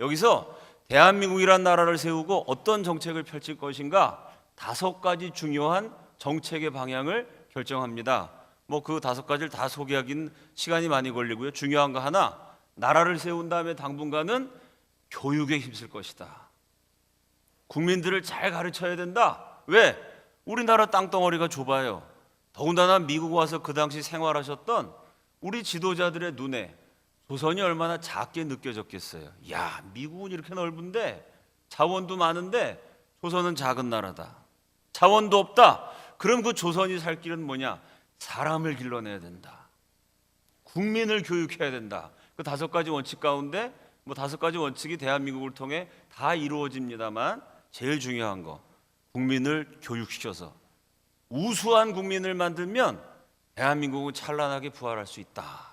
여기서 대한민국이란 나라를 세우고 어떤 정책을 펼칠 것인가 5가지 중요한 정책의 방향을 결정합니다. 뭐 그 5가지를 다 소개하기는 시간이 많이 걸리고요. 중요한 거 하나, 나라를 세운 다음에 당분간은 교육에 힘쓸 것이다. 국민들을 잘 가르쳐야 된다. 왜? 우리나라 땅덩어리가 좁아요. 더군다나 미국 와서 그 당시 생활하셨던 우리 지도자들의 눈에 조선이 얼마나 작게 느껴졌겠어요. 야, 미국은 이렇게 넓은데 자원도 많은데 조선은 작은 나라다. 자원도 없다. 그럼 그 조선이 살 길은 뭐냐? 사람을 길러내야 된다. 국민을 교육해야 된다. 그 5가지 원칙 가운데 뭐 5가지 원칙이 대한민국을 통해 다 이루어집니다만 제일 중요한 거, 국민을 교육시켜서 우수한 국민을 만들면 대한민국은 찬란하게 부활할 수 있다.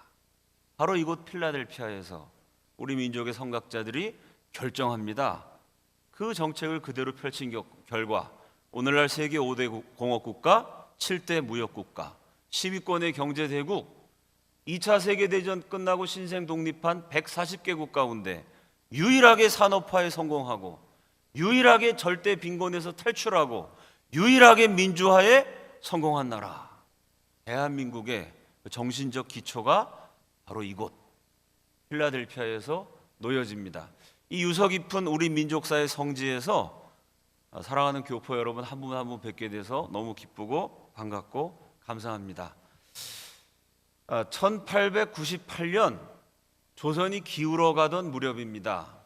바로 이곳 필라델피아에서 우리 민족의 선각자들이 결정합니다. 그 정책을 그대로 펼친 결과 오늘날 세계 5대 공업국가, 7대 무역국가, 10위권의 경제대국, 2차 세계대전 끝나고 신생 독립한 140개국 가운데 유일하게 산업화에 성공하고 유일하게 절대 빈곤에서 탈출하고 유일하게 민주화에 성공한 나라, 대한민국의 정신적 기초가 바로 이곳 필라델피아에서 놓여집니다. 이 유서 깊은 우리 민족사의 성지에서 사랑하는 교포 여러분 한 분 한 분 뵙게 돼서 너무 기쁘고 반갑고 감사합니다. 1898년 조선이 기울어가던 무렵입니다.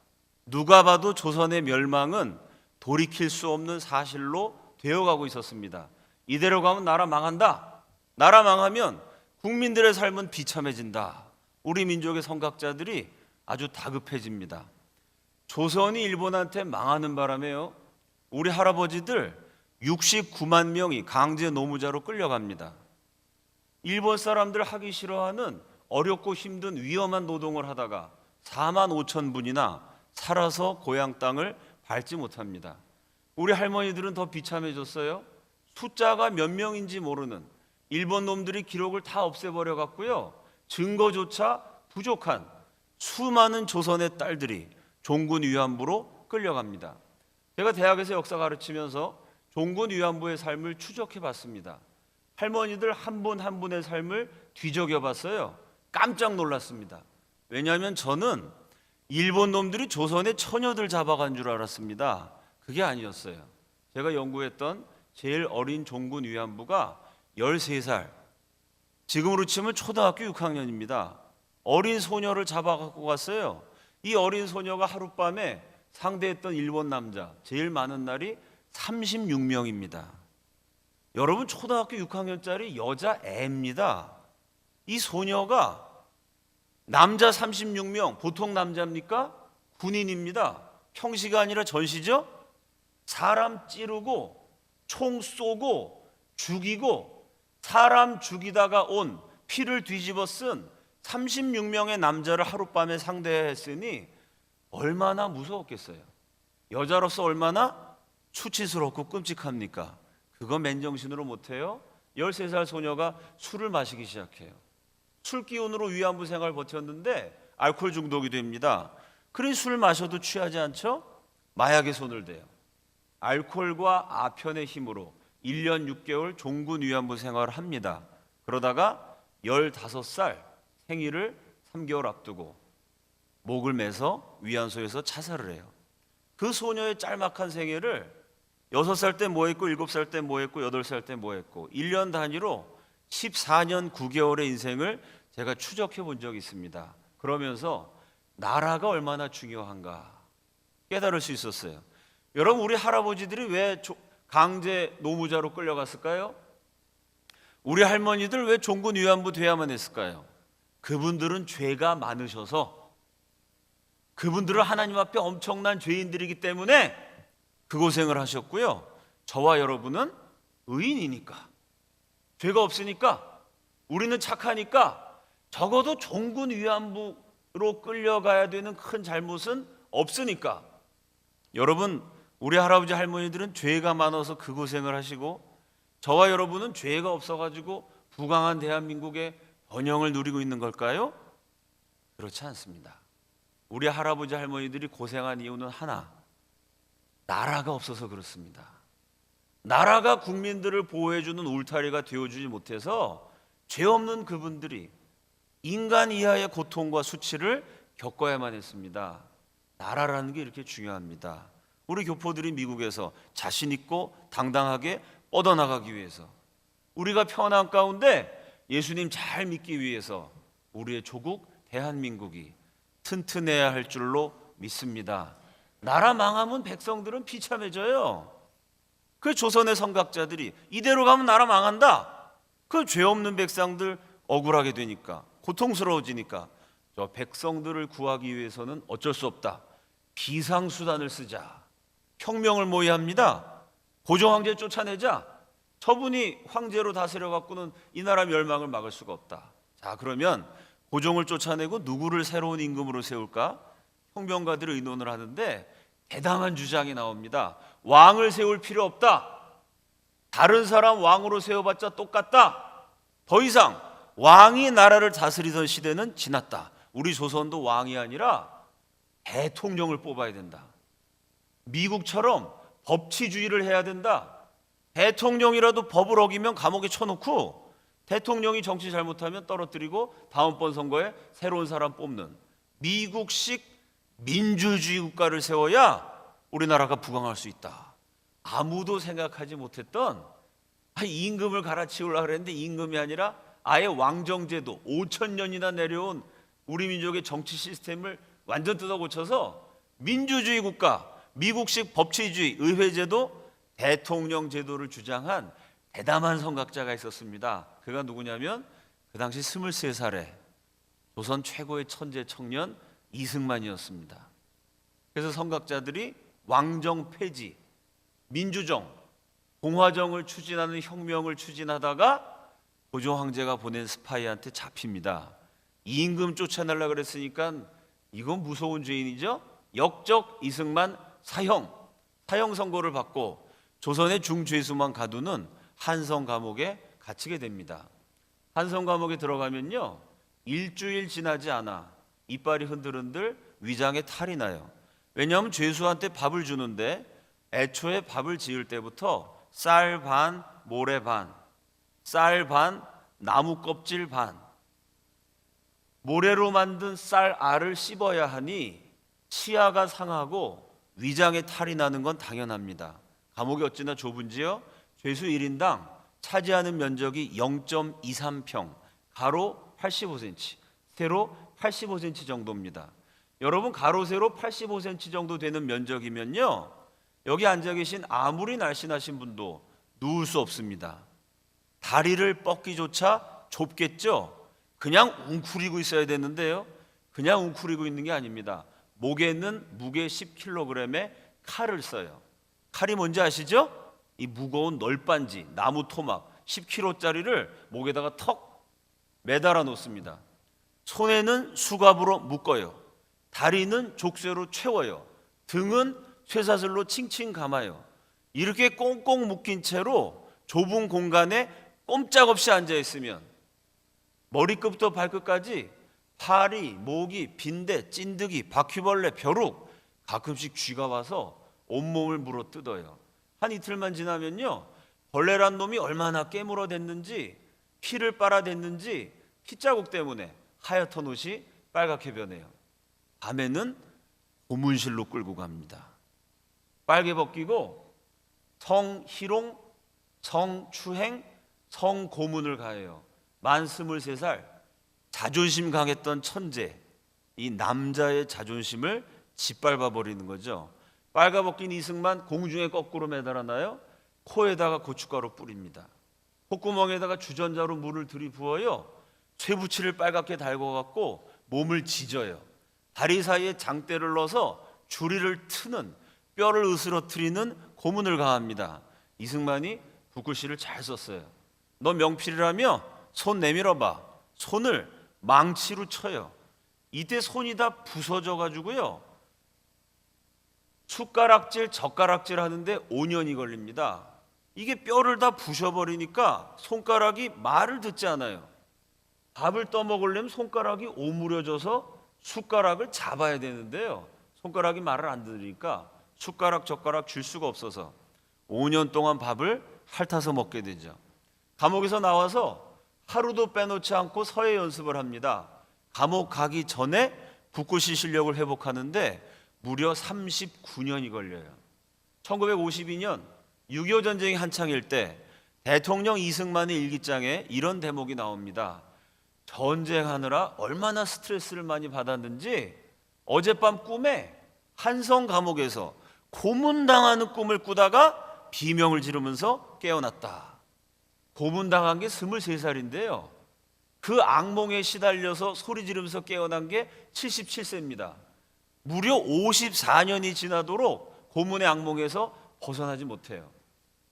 누가 봐도 조선의 멸망은 돌이킬 수 없는 사실로 되어가고 있었습니다. 이대로 가면 나라 망한다. 나라 망하면 국민들의 삶은 비참해진다. 우리 민족의 선각자들이 아주 다급해집니다. 조선이 일본한테 망하는 바람에요, 우리 할아버지들 69만 명이 강제 노무자로 끌려갑니다. 일본 사람들 하기 싫어하는 어렵고 힘든 위험한 노동을 하다가 4만 5천 분이나 살아서 고향 땅을 밟지 못합니다. 우리 할머니들은 더 비참해졌어요. 숫자가 몇 명인지 모르는 일본 놈들이 기록을 다 없애버려 갖고요, 증거조차 부족한 수많은 조선의 딸들이 종군 위안부로 끌려갑니다. 제가 대학에서 역사 가르치면서 종군 위안부의 삶을 추적해 봤습니다. 할머니들 한 분 한 분의 삶을 뒤적여 봤어요. 깜짝 놀랐습니다. 왜냐하면 저는 일본 놈들이 조선의 처녀들 잡아간 줄 알았습니다. 그게 아니었어요. 제가 연구했던 제일 어린 종군 위안부가 13살, 지금으로 치면 초등학교 6학년입니다. 어린 소녀를 잡아갖고 갔어요. 이 어린 소녀가 하룻밤에 상대했던 일본 남자 제일 많은 날이 36명입니다. 여러분, 초등학교 6학년짜리 여자애입니다. 이 소녀가 남자 36명, 보통 남자입니까? 군인입니다. 평시가 아니라 전시죠? 사람 찌르고 총 쏘고 죽이고 사람 죽이다가 온 피를 뒤집어 쓴 36명의 남자를 하룻밤에 상대했으니 얼마나 무서웠겠어요. 여자로서 얼마나 수치스럽고 끔찍합니까? 그거 맨정신으로 못해요. 13살 소녀가 술을 마시기 시작해요. 술 기운으로 위안부 생활 버텼는데 알코올 중독이 됩니다. 그러니 술 마셔도 취하지 않죠? 마약에 손을 대요. 알코올과 아편의 힘으로 1년 6개월 종군 위안부 생활을 합니다. 그러다가 15살 생일을 3개월 앞두고 목을 매서 위안소에서 자살을 해요. 그 소녀의 짤막한 생애를 6살 때 뭐 했고 7살 때 뭐 했고 8살 때 뭐 했고 1년 단위로 14년 9개월의 인생을 제가 추적해 본 적이 있습니다. 그러면서 나라가 얼마나 중요한가 깨달을 수 있었어요. 여러분, 우리 할아버지들이 왜 강제 노무자로 끌려갔을까요? 우리 할머니들 왜 종군 위안부 돼야만 했을까요? 그분들은 죄가 많으셔서, 그분들은 하나님 앞에 엄청난 죄인들이기 때문에 그 고생을 하셨고요. 저와 여러분은 의인이니까, 죄가 없으니까, 우리는 착하니까 적어도 종군 위안부로 끌려가야 되는 큰 잘못은 없으니까. 여러분, 우리 할아버지 할머니들은 죄가 많아서 그 고생을 하시고, 저와 여러분은 죄가 없어가지고 부강한 대한민국의 번영을 누리고 있는 걸까요? 그렇지 않습니다. 우리 할아버지 할머니들이 고생한 이유는 하나, 나라가 없어서 그렇습니다. 나라가 국민들을 보호해주는 울타리가 되어주지 못해서 죄 없는 그분들이 인간 이하의 고통과 수치를 겪어야만 했습니다. 나라라는 게 이렇게 중요합니다. 우리 교포들이 미국에서 자신 있고 당당하게 뻗어나가기 위해서, 우리가 편안 가운데 예수님 잘 믿기 위해서 우리의 조국 대한민국이 튼튼해야 할 줄로 믿습니다. 나라 망하면 백성들은 비참해져요. 그 조선의 선각자들이 이대로 가면 나라 망한다. 그 죄 없는 백성들 억울하게 되니까, 고통스러워지니까 저 백성들을 구하기 위해서는 어쩔 수 없다. 비상수단을 쓰자. 혁명을 모여야 합니다. 고종황제 쫓아내자. 저분이 황제로 다스려 갖고는 이 나라 멸망을 막을 수가 없다. 자, 그러면 고종을 쫓아내고 누구를 새로운 임금으로 세울까? 혁명가들이 의논을 하는데 대담한 주장이 나옵니다. 왕을 세울 필요 없다. 다른 사람 왕으로 세워봤자 똑같다. 더 이상 왕이 나라를 다스리던 시대는 지났다. 우리 조선도 왕이 아니라 대통령을 뽑아야 된다. 미국처럼 법치주의를 해야 된다. 대통령이라도 법을 어기면 감옥에 쳐놓고 대통령이 정치 잘못하면 떨어뜨리고 다음번 선거에 새로운 사람 뽑는 미국식 민주주의 국가를 세워야 우리나라가 부강할 수 있다. 아무도 생각하지 못했던 임금을 갈아치우려고 그랬는데 임금이 아니라 아예 왕정제도 5,000년이나 내려온 우리 민족의 정치 시스템을 완전 뜯어고쳐서 민주주의 국가, 미국식 법치주의, 의회제도, 대통령 제도를 주장한 대담한 선각자가 있었습니다. 그가 누구냐면 그 당시 23살에 조선 최고의 천재 청년 이승만이었습니다. 그래서 선각자들이 왕정 폐지, 민주정, 공화정을 추진하는 혁명을 추진하다가 고종 황제가 보낸 스파이한테 잡힙니다. 임금 쫓아내려고 그랬으니까 이건 무서운 죄인이죠. 역적 이승만 사형 선고를 받고 조선의 중죄수만 가두는 한성 감옥에 갇히게 됩니다. 한성 감옥에 들어가면요, 일주일 지나지 않아 이빨이 흔들흔들 위장에 탈이 나요. 왜냐하면 죄수한테 밥을 주는데 애초에 밥을 지을 때부터 쌀 반, 모래 반, 쌀 반, 나무 껍질 반, 모래로 만든 쌀 알을 씹어야 하니 치아가 상하고 위장에 탈이 나는 건 당연합니다. 감옥이 어찌나 좁은지요? 죄수 1인당 차지하는 면적이 0.23평, 가로 85cm, 세로 85cm 정도입니다. 여러분, 가로 세로 85cm 정도 되는 면적이면요, 여기 앉아 계신 아무리 날씬하신 분도 누울 수 없습니다. 다리를 뻗기조차 좁겠죠. 그냥 웅크리고 있어야 되는데요, 그냥 웅크리고 있는 게 아닙니다. 목에는 무게 10kg의 칼을 써요. 칼이 뭔지 아시죠? 이 무거운 널빤지, 나무 토막 10kg짜리를 목에다가 턱 매달아 놓습니다. 손에는 수갑으로 묶어요. 다리는 족쇄로 채워요. 등은 쇠사슬로 칭칭 감아요. 이렇게 꽁꽁 묶인 채로 좁은 공간에 꼼짝없이 앉아 있으면 머리끝부터 발끝까지 파리, 모기, 빈대, 찐득이, 바퀴벌레, 벼룩, 가끔씩 쥐가 와서 온몸을 물어 뜯어요. 한 이틀만 지나면요, 벌레란 놈이 얼마나 깨물어댔는지, 피를 빨아댔는지 피자국 때문에 하얗던 옷이 빨갛게 변해요. 밤에는 고문실로 끌고 갑니다. 빨개 벗기고 성희롱, 성추행, 성고문을 가해요. 만 23살, 자존심 강했던 천재, 이 남자의 자존심을 짓밟아 버리는 거죠. 빨가벗긴 이승만 공중에 거꾸로 매달아놔요. 코에다가 고춧가루 뿌립니다. 콧구멍에다가 주전자로 물을 들이부어요. 쇠붙이를 빨갛게 달궈갖고 몸을 지져요. 다리 사이에 장대를 넣어서 주리를 트는, 뼈를 으스러뜨리는 고문을 가합니다. 이승만이 붓글씨를 잘 썼어요. 너 명필이라며 손 내밀어봐. 손을 망치로 쳐요. 이때 손이 다 부서져 가지고요, 숟가락질, 젓가락질 하는데 5년이 걸립니다. 이게 뼈를 다 부셔버리니까 손가락이 말을 듣지 않아요. 밥을 떠먹으려면 손가락이 오므려져서 숟가락을 잡아야 되는데요. 손가락이 말을 안 들으니까 숟가락 젓가락 줄 수가 없어서 5년 동안 밥을 핥아서 먹게 되죠. 감옥에서 나와서 하루도 빼놓지 않고 서예 연습을 합니다. 감옥 가기 전에 붓글씨 실력을 회복하는데 무려 39년이 걸려요. 1952년 6.25 전쟁이 한창일 때 대통령 이승만의 일기장에 이런 대목이 나옵니다. 전쟁하느라 얼마나 스트레스를 많이 받았는지 어젯밤 꿈에 한성 감옥에서 고문당하는 꿈을 꾸다가 비명을 지르면서 깨어났다. 고문당한 게 23살인데요. 그 악몽에 시달려서 소리 지르면서 깨어난 게 77세입니다. 무려 54년이 지나도록 고문의 악몽에서 벗어나지 못해요.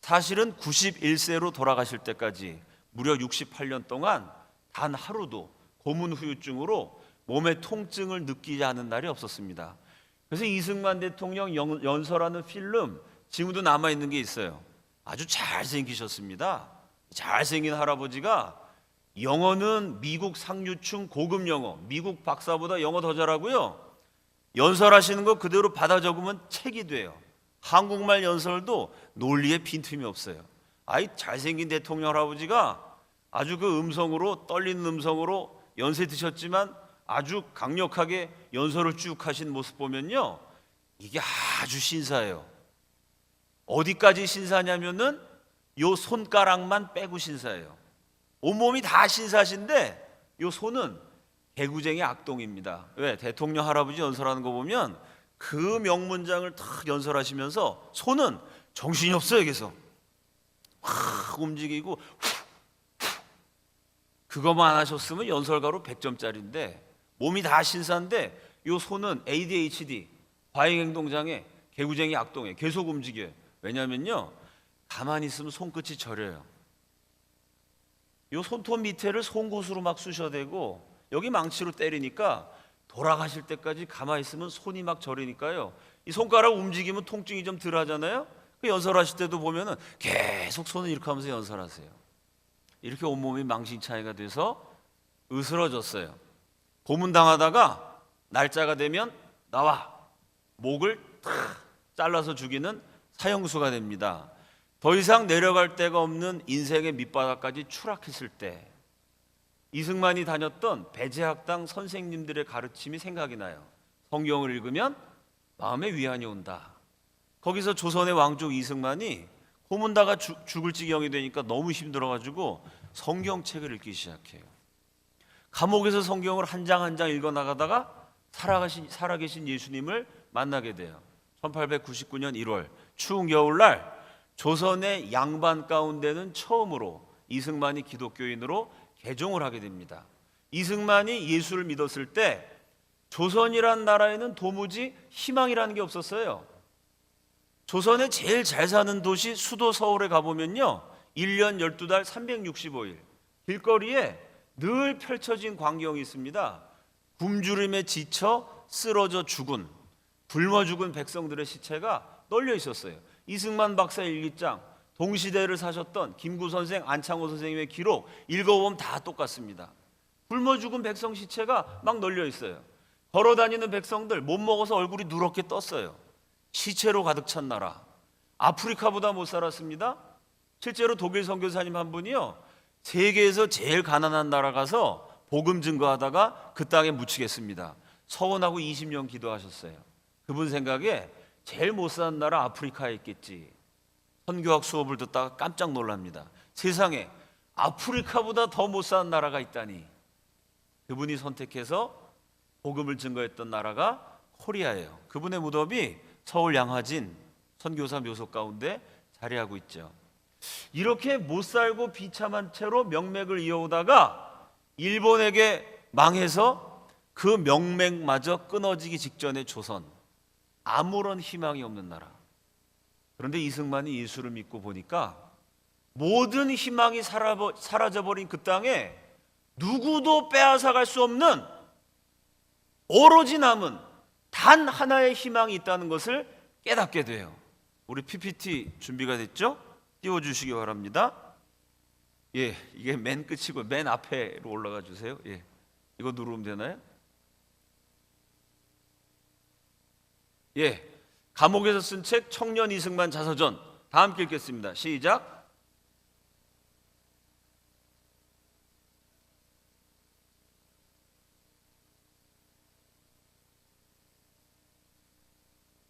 사실은 91세로 돌아가실 때까지 무려 68년 동안 단 하루도 고문 후유증으로 몸의 통증을 느끼지 않은 날이 없었습니다. 그래서 이승만 대통령 연설하는 필름 지금도 남아있는 게 있어요. 아주 잘생기셨습니다. 잘생긴 할아버지가 영어는 미국 상류층 고급 영어, 미국 박사보다 영어 더 잘하고요. 연설하시는 거 그대로 받아 적으면 책이 돼요. 한국말 연설도 논리에 빈틈이 없어요. 아이 잘생긴 대통령 할아버지가 아주 그 음성으로 떨리는 음성으로 연세 드셨지만 아주 강력하게 연설을 쭉 하신 모습 보면요, 이게 아주 신사예요. 어디까지 신사냐면은 요 손가락만 빼고 신사예요. 온몸이 다 신사신데 요 손은 개구쟁이 악동입니다. 왜? 대통령 할아버지 연설하는 거 보면 그 명문장을 탁 연설하시면서 손은 정신이 없어요. 계속 확 움직이고 그것만 안 하셨으면 연설가로 100점짜리인데 몸이 다 신사인데 요 손은 ADHD, 과잉행동장애, 개구쟁이 악동에 계속 움직여요. 왜냐면요, 가만히 있으면 손끝이 저려요. 요 손톱 밑에를 송곳으로 막 쑤셔대고 여기 망치로 때리니까 돌아가실 때까지 가만히 있으면 손이 막 저리니까요, 이 손가락 움직이면 통증이 좀 덜 하잖아요. 그 연설하실 때도 보면은 계속 손을 이렇게 하면서 연설하세요. 이렇게 온몸이 망신차이가 돼서 으스러졌어요. 고문당하다가 날짜가 되면 나와 목을 탁 잘라서 죽이는 사형수가 됩니다. 더 이상 내려갈 데가 없는 인생의 밑바닥까지 추락했을 때 이승만이 다녔던 배제학당 선생님들의 가르침이 생각이 나요. 성경을 읽으면 마음에 위안이 온다. 거기서 조선의 왕족 이승만이 고문다가 죽을 지경이 되니까 너무 힘들어가지고 성경책을 읽기 시작해요. 감옥에서 성경을 한 장 한 장 읽어나가다가 살아계신 예수님을 만나게 돼요. 1899년 1월 추운 겨울날 조선의 양반 가운데는 처음으로 이승만이 기독교인으로 개종을 하게 됩니다. 이승만이 예수를 믿었을 때 조선이란 나라에는 도무지 희망이라는 게 없었어요. 조선에 제일 잘 사는 도시 수도 서울에 가보면요, 1년 12달 365일 길거리에 늘 펼쳐진 광경이 있습니다. 굶주림에 지쳐 쓰러져 죽은, 굶어 죽은 백성들의 시체가 널려 있었어요. 이승만 박사 일기장, 동시대를 사셨던 김구 선생, 안창호 선생님의 기록 읽어보면 다 똑같습니다. 굶어 죽은 백성 시체가 막 널려 있어요. 걸어다니는 백성들 못 먹어서 얼굴이 누렇게 떴어요. 시체로 가득 찬 나라. 아프리카보다 못 살았습니다. 실제로 독일 선교사님 한 분이요, 세계에서 제일 가난한 나라 가서 복음 증거하다가 그 땅에 묻히겠습니다. 서원하고 20년 기도하셨어요. 그분 생각에 제일 못 사는 나라 아프리카에 있겠지. 선교학 수업을 듣다가 깜짝 놀랍니다. 세상에 아프리카보다 더 못 사는 나라가 있다니. 그분이 선택해서 복음을 증거했던 나라가 코리아예요. 그분의 무덤이 서울 양화진 선교사 묘소 가운데 자리하고 있죠. 이렇게 못 살고 비참한 채로 명맥을 이어오다가 일본에게 망해서 그 명맥마저 끊어지기 직전의 조선, 아무런 희망이 없는 나라. 그런데 이승만이 예수를 믿고 보니까 모든 희망이 사라져버린 그 땅에 누구도 빼앗아갈 수 없는 오로지 남은 단 하나의 희망이 있다는 것을 깨닫게 돼요. 우리 PPT 준비가 됐죠? 띄워주시기 바랍니다. 예, 이게 맨 끝이고 맨 앞에로 올라가 주세요. 예, 이거 누르면 되나요? 예, 감옥에서 쓴 책 청년 이승만 자서전 다 함께 읽겠습니다. 시작.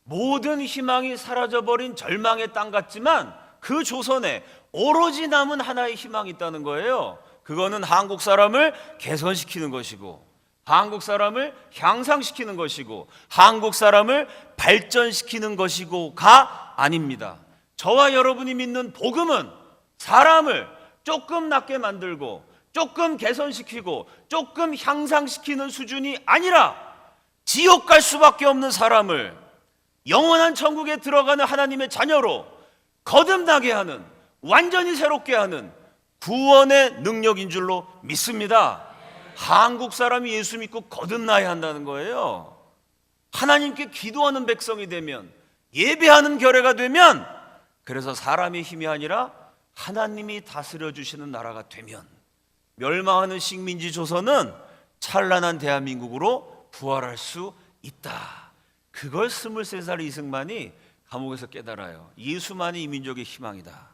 모든 희망이 사라져버린 절망의 땅 같지만 그 조선에 오로지 남은 하나의 희망이 있다는 거예요. 그거는 한국 사람을 개선시키는 것이고, 한국 사람을 향상시키는 것이고, 한국 사람을 발전시키는 것이고가 아닙니다. 저와 여러분이 믿는 복음은 사람을 조금 낫게 만들고 조금 개선시키고 조금 향상시키는 수준이 아니라 지옥 갈 수밖에 없는 사람을 영원한 천국에 들어가는 하나님의 자녀로 거듭나게 하는, 완전히 새롭게 하는 구원의 능력인 줄로 믿습니다. 한국 사람이 예수 믿고 거듭나야 한다는 거예요. 하나님께 기도하는 백성이 되면, 예배하는 결례가 되면, 그래서 사람의 힘이 아니라 하나님이 다스려 주시는 나라가 되면 멸망하는 식민지 조선은 찬란한 대한민국으로 부활할 수 있다. 그걸 23살 이승만이 감옥에서 깨달아요. 예수만이 이 민족의 희망이다.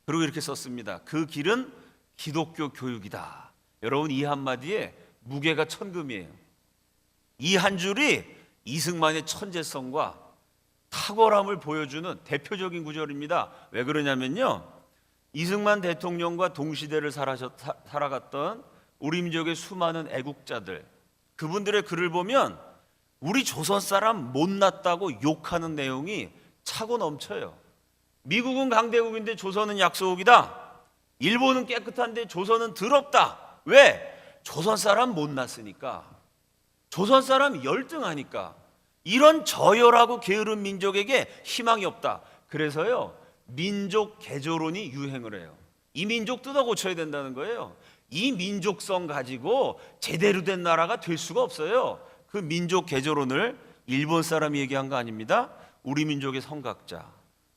그리고 이렇게 썼습니다. 그 길은 기독교 교육이다. 여러분, 이 한마디에 무게가 천금이에요. 이 한 줄이 이승만의 천재성과 탁월함을 보여주는 대표적인 구절입니다. 왜 그러냐면요, 이승만 대통령과 동시대를 살아갔던 우리 민족의 수많은 애국자들, 그분들의 글을 보면 우리 조선 사람 못났다고 욕하는 내용이 차고 넘쳐요. 미국은 강대국인데 조선은 약소국이다. 일본은 깨끗한데 조선은 더럽다. 왜? 조선 사람 못났으니까. 조선 사람 열등하니까. 이런 저열하고 게으른 민족에게 희망이 없다. 그래서요, 민족 개조론이 유행을 해요. 이 민족 뜯어 고쳐야 된다는 거예요. 이 민족성 가지고 제대로 된 나라가 될 수가 없어요. 그 민족 개조론을 일본 사람이 얘기한 거 아닙니다. 우리 민족의 성각자,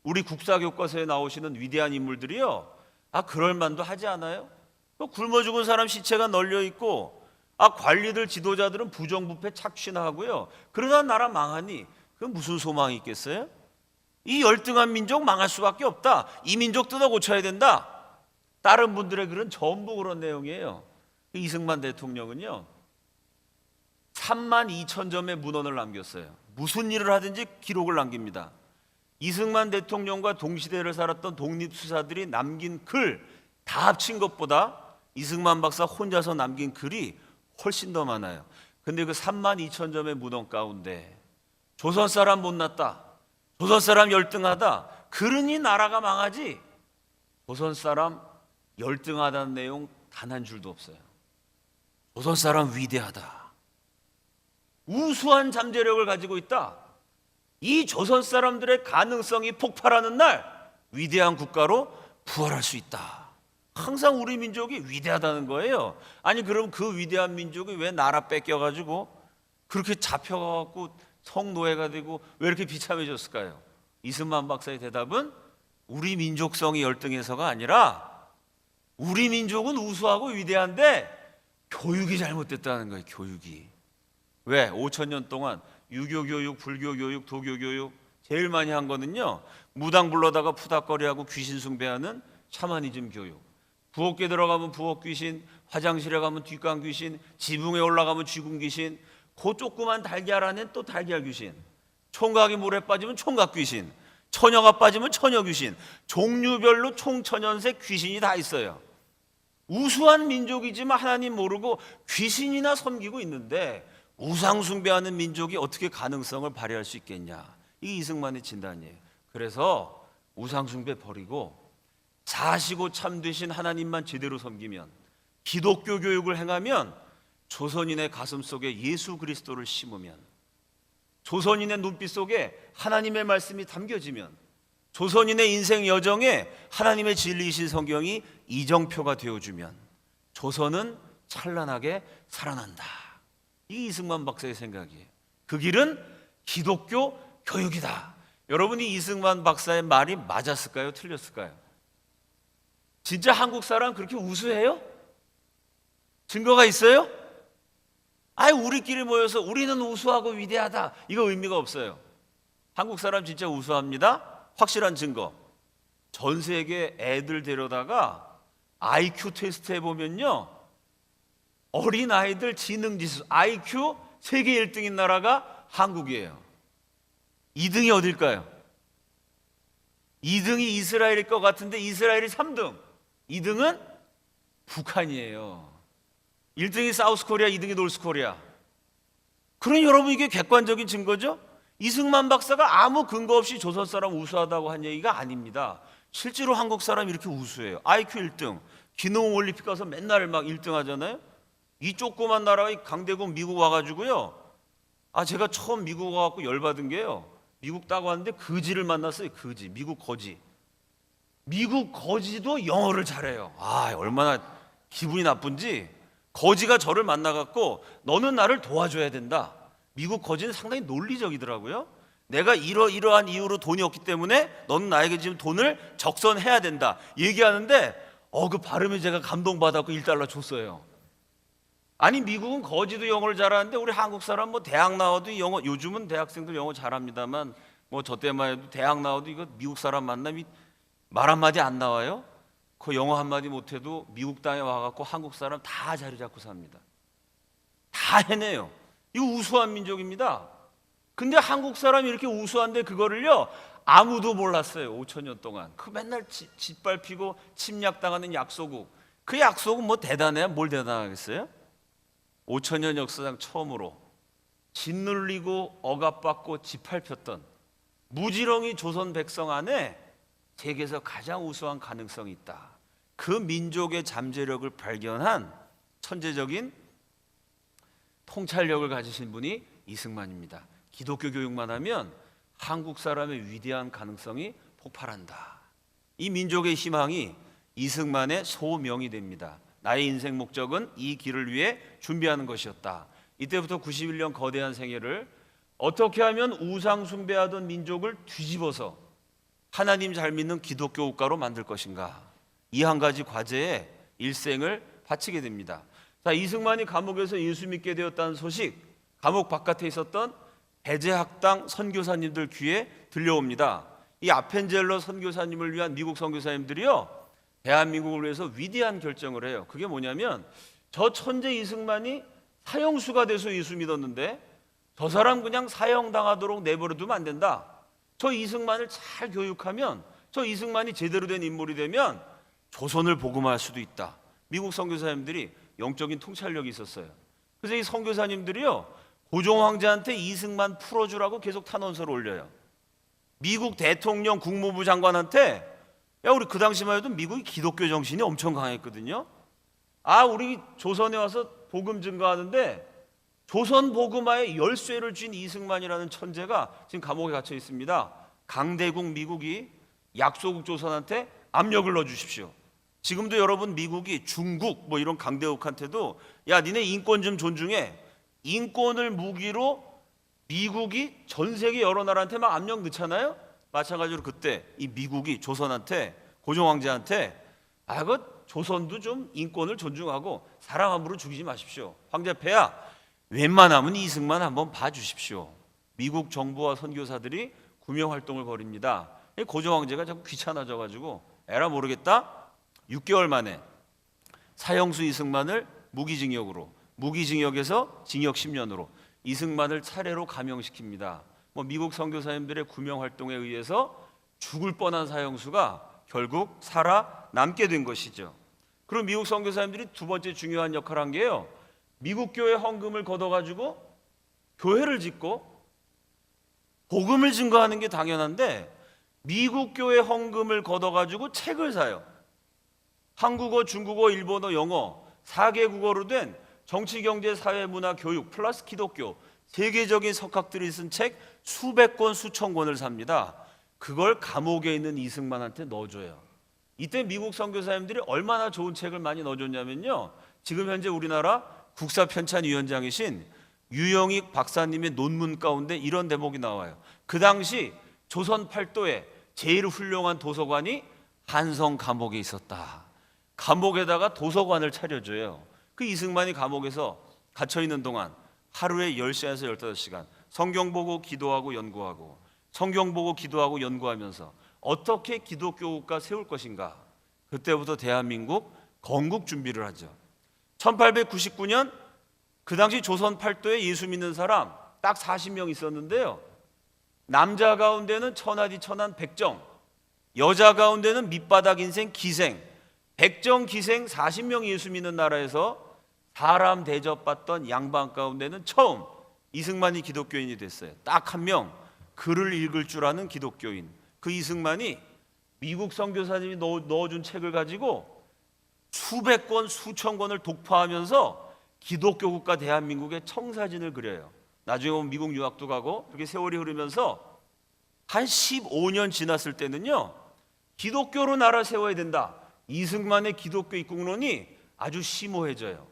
우리 국사교과서에 나오시는 위대한 인물들이요, 그럴 만도 하지 않아요? 굶어 죽은 사람 시체가 널려 있고, 관리들 지도자들은 부정부패 착취하고요, 그러다 나라 망하니 그 무슨 소망이 있겠어요? 이 열등한 민족 망할 수밖에 없다. 이 민족 뜯어 고쳐야 된다. 다른 분들의 글은 전부 그런 내용이에요. 이승만 대통령은요, 32,000점의 문헌을 남겼어요. 무슨 일을 하든지 기록을 남깁니다. 이승만 대통령과 동시대를 살았던 독립수사들이 남긴 글 다 합친 것보다 이승만 박사 혼자서 남긴 글이 훨씬 더 많아요. 근데 그 32,000점의 문헌 가운데 조선 사람 못났다, 조선 사람 열등하다, 그러니 나라가 망하지, 조선 사람 열등하다는 내용 단 한 줄도 없어요. 조선 사람 위대하다, 우수한 잠재력을 가지고 있다, 이 조선 사람들의 가능성이 폭발하는 날 위대한 국가로 부활할 수 있다. 항상 우리 민족이 위대하다는 거예요. 아니, 그럼 그 위대한 민족이 왜 나라 뺏겨가지고 그렇게 잡혀가고 성노예가 되고 왜 이렇게 비참해졌을까요? 이승만 박사의 대답은 우리 민족성이 열등해서가 아니라 우리 민족은 우수하고 위대한데 교육이 잘못됐다는 거예요. 교육이. 왜? 5,000년 동안 유교 교육, 불교 교육, 도교 교육 제일 많이 한 거는요, 무당 불러다가 푸닥거리하고 귀신 숭배하는 샤머니즘 교육. 부엌에 들어가면 부엌 귀신, 화장실에 가면 뒷간 귀신, 지붕에 올라가면 쥐군 귀신, 그 조그만 달걀 안엔 또 달걀 귀신, 총각이 물에 빠지면 총각 귀신, 처녀가 빠지면 처녀 귀신, 종류별로 총천연색 귀신이 다 있어요. 우수한 민족이지만 하나님 모르고 귀신이나 섬기고 있는데 우상 숭배하는 민족이 어떻게 가능성을 발휘할 수 있겠냐. 이게 이승만의 진단이에요. 그래서 우상 숭배 버리고 사시고 참되신 하나님만 제대로 섬기면, 기독교 교육을 행하면, 조선인의 가슴 속에 예수 그리스도를 심으면, 조선인의 눈빛 속에 하나님의 말씀이 담겨지면, 조선인의 인생 여정에 하나님의 진리이신 성경이 이정표가 되어주면 조선은 찬란하게 살아난다. 이 이승만 박사의 생각이에요. 그 길은 기독교 교육이다. 여러분이 이승만 박사의 말이 맞았을까요? 틀렸을까요? 진짜 한국 사람 그렇게 우수해요? 증거가 있어요? 우리끼리 모여서 우리는 우수하고 위대하다, 이거 의미가 없어요. 한국 사람 진짜 우수합니다. 확실한 증거. 전 세계 애들 데려다가 IQ 테스트 해보면요, 어린 아이들 지능지수 IQ 세계 1등인 나라가 한국이에요. 2등이 어딜까요? 2등이 이스라엘일 것 같은데 이스라엘이 3등. 2등은 북한이에요. 1등이 사우스코리아, 2등이 노스코리아. 그러니 여러분, 이게 객관적인 증거죠? 이승만 박사가 아무 근거 없이 조선 사람 우수하다고 한 얘기가 아닙니다. 실제로 한국 사람 이렇게 우수해요. IQ 1등. 기농 올림픽 가서 맨날 막 1등 하잖아요. 이 조그만 나라가 강대국 미국 와가지고요. 제가 처음 미국 와갖고 열받은 게요, 미국 딱 왔는데 거지를 만났어요. 거지. 미국 거지. 미국 거지도 영어를 잘해요. 얼마나 기분이 나쁜지. 거지가 저를 만나갖고 너는 나를 도와줘야 된다. 미국 거지는 상당히 논리적이더라고요. 내가 이러한 이유로 돈이 없기 때문에 너는 나에게 지금 돈을 적선해야 된다 얘기하는데, 그 발음에 제가 감동받았고 $1 줬어요. 아니, 미국은 거지도 영어를 잘하는데 우리 한국 사람 뭐 대학 나와도 영어, 요즘은 대학생들 영어 잘합니다만 뭐 저 때만 해도 대학 나와도 이거 미국 사람 만나면 말 한마디 안 나와요? 그 영어 한마디 못해도 미국 땅에 와갖고 한국 사람 다 자리 잡고 삽니다. 다 해내요. 이거 우수한 민족입니다. 근데 한국 사람이 이렇게 우수한데 그거를요, 아무도 몰랐어요. 5,000년 동안. 그 맨날 짓밟히고 침략당하는 약소국. 그 약소국 뭐 대단해요? 뭘 대단하겠어요? 5,000년 역사상 처음으로 짓눌리고 억압받고 짓밟혔던 무지렁이 조선 백성 안에 세계에서 가장 우수한 가능성이 있다. 그 민족의 잠재력을 발견한 천재적인 통찰력을 가지신 분이 이승만입니다. 기독교 교육만 하면 한국 사람의 위대한 가능성이 폭발한다. 이 민족의 희망이 이승만의 소명이 됩니다. 나의 인생 목적은 이 길을 위해 준비하는 것이었다. 이때부터 91년 거대한 생애를 어떻게 하면 우상 숭배하던 민족을 뒤집어서 하나님 잘 믿는 기독교 국가로 만들 것인가, 이 한 가지 과제에 일생을 바치게 됩니다. 이승만이 감옥에서 예수 믿게 되었다는 소식, 감옥 바깥에 있었던 배제학당 선교사님들 귀에 들려옵니다. 이 아펜젤러 선교사님을 위한 미국 선교사님들이요, 대한민국을 위해서 위대한 결정을 해요. 그게 뭐냐면, 저 천재 이승만이 사형수가 돼서 예수 믿었는데 저 사람 그냥 사형당하도록 내버려두면 안 된다. 저 이승만을 잘 교육하면, 저 이승만이 제대로 된 인물이 되면 조선을 복음화할 수도 있다. 미국 선교사님들이 영적인 통찰력이 있었어요. 그래서 이 선교사님들이요, 고종 황제한테 이승만 풀어주라고 계속 탄원서를 올려요. 미국 대통령 국무부 장관한테, 우리 그 당시만 해도 미국이 기독교 정신이 엄청 강했거든요. 우리 조선에 와서 복음 증거하는데 조선 복음화의 열쇠를 쥔 이승만이라는 천재가 지금 감옥에 갇혀 있습니다. 강대국 미국이 약소국 조선한테 압력을 넣어주십시오. 지금도 여러분, 미국이 중국 뭐 이런 강대국한테도 니네 인권 좀 존중해, 인권을 무기로 미국이 전 세계 여러 나라한테 막 압력 넣잖아요. 마찬가지로 그때 이 미국이 조선한테, 고종 황제한테, 그 조선도 좀 인권을 존중하고 사람 함부로 죽이지 마십시오. 황제 폐하, 웬만하면 이승만 한번 봐주십시오. 미국 정부와 선교사들이 구명 활동을 벌입니다. 고종 황제가 자꾸 귀찮아져가지고 에라 모르겠다, 6개월 만에 사형수 이승만을 무기징역으로, 무기징역에서 징역 10년으로 이승만을 차례로 감형시킵니다. 미국 선교사님들의 구명 활동에 의해서 죽을 뻔한 사형수가 결국 살아남게 된 것이죠. 그리고 미국 선교사님들이 두 번째 중요한 역할을 한 게요, 미국 교회 헌금을 걷어가지고 교회를 짓고 복음을 증거하는 게 당연한데, 미국 교회 헌금을 걷어가지고 책을 사요. 한국어, 중국어, 일본어, 영어 4개 국어로 된 정치, 경제, 사회, 문화, 교육 플러스 기독교 세계적인 석학들이 쓴 책 수백 권, 수천 권을 삽니다. 그걸 감옥에 있는 이승만한테 넣어줘요. 이때 미국 선교사님들이 얼마나 좋은 책을 많이 넣어줬냐면요, 지금 현재 우리나라 국사편찬위원장이신 유영익 박사님의 논문 가운데 이런 대목이 나와요. 그 당시 조선 팔도에 제일 훌륭한 도서관이 한성 감옥에 있었다. 감옥에다가 도서관을 차려줘요. 그 이승만이 감옥에서 갇혀있는 동안 하루에 10시간에서 15시간 성경 보고 기도하고 연구하고, 성경 보고 기도하고 연구하면서 어떻게 기독교 국가 세울 것인가. 그때부터 대한민국 건국 준비를 하죠. 1899년 그 당시 조선 팔도에 예수 믿는 사람 딱 40명 있었는데요. 남자 가운데는 천하디 천한 백정, 여자 가운데는 밑바닥 인생 기생, 백정 기생 40명 예수 믿는 나라에서 사람 대접받던 양반 가운데는 처음 이승만이 기독교인이 됐어요. 딱 한 명, 글을 읽을 줄 아는 기독교인. 그 이승만이 미국 선교사님이 넣어준 책을 가지고 수백 권, 수천 권을 독파하면서 기독교 국가 대한민국의 청사진을 그려요. 나중에 보면 미국 유학도 가고 그렇게 세월이 흐르면서 한 15년 지났을 때는요, 기독교로 나라 세워야 된다. 이승만의 기독교 입국론이 아주 심오해져요.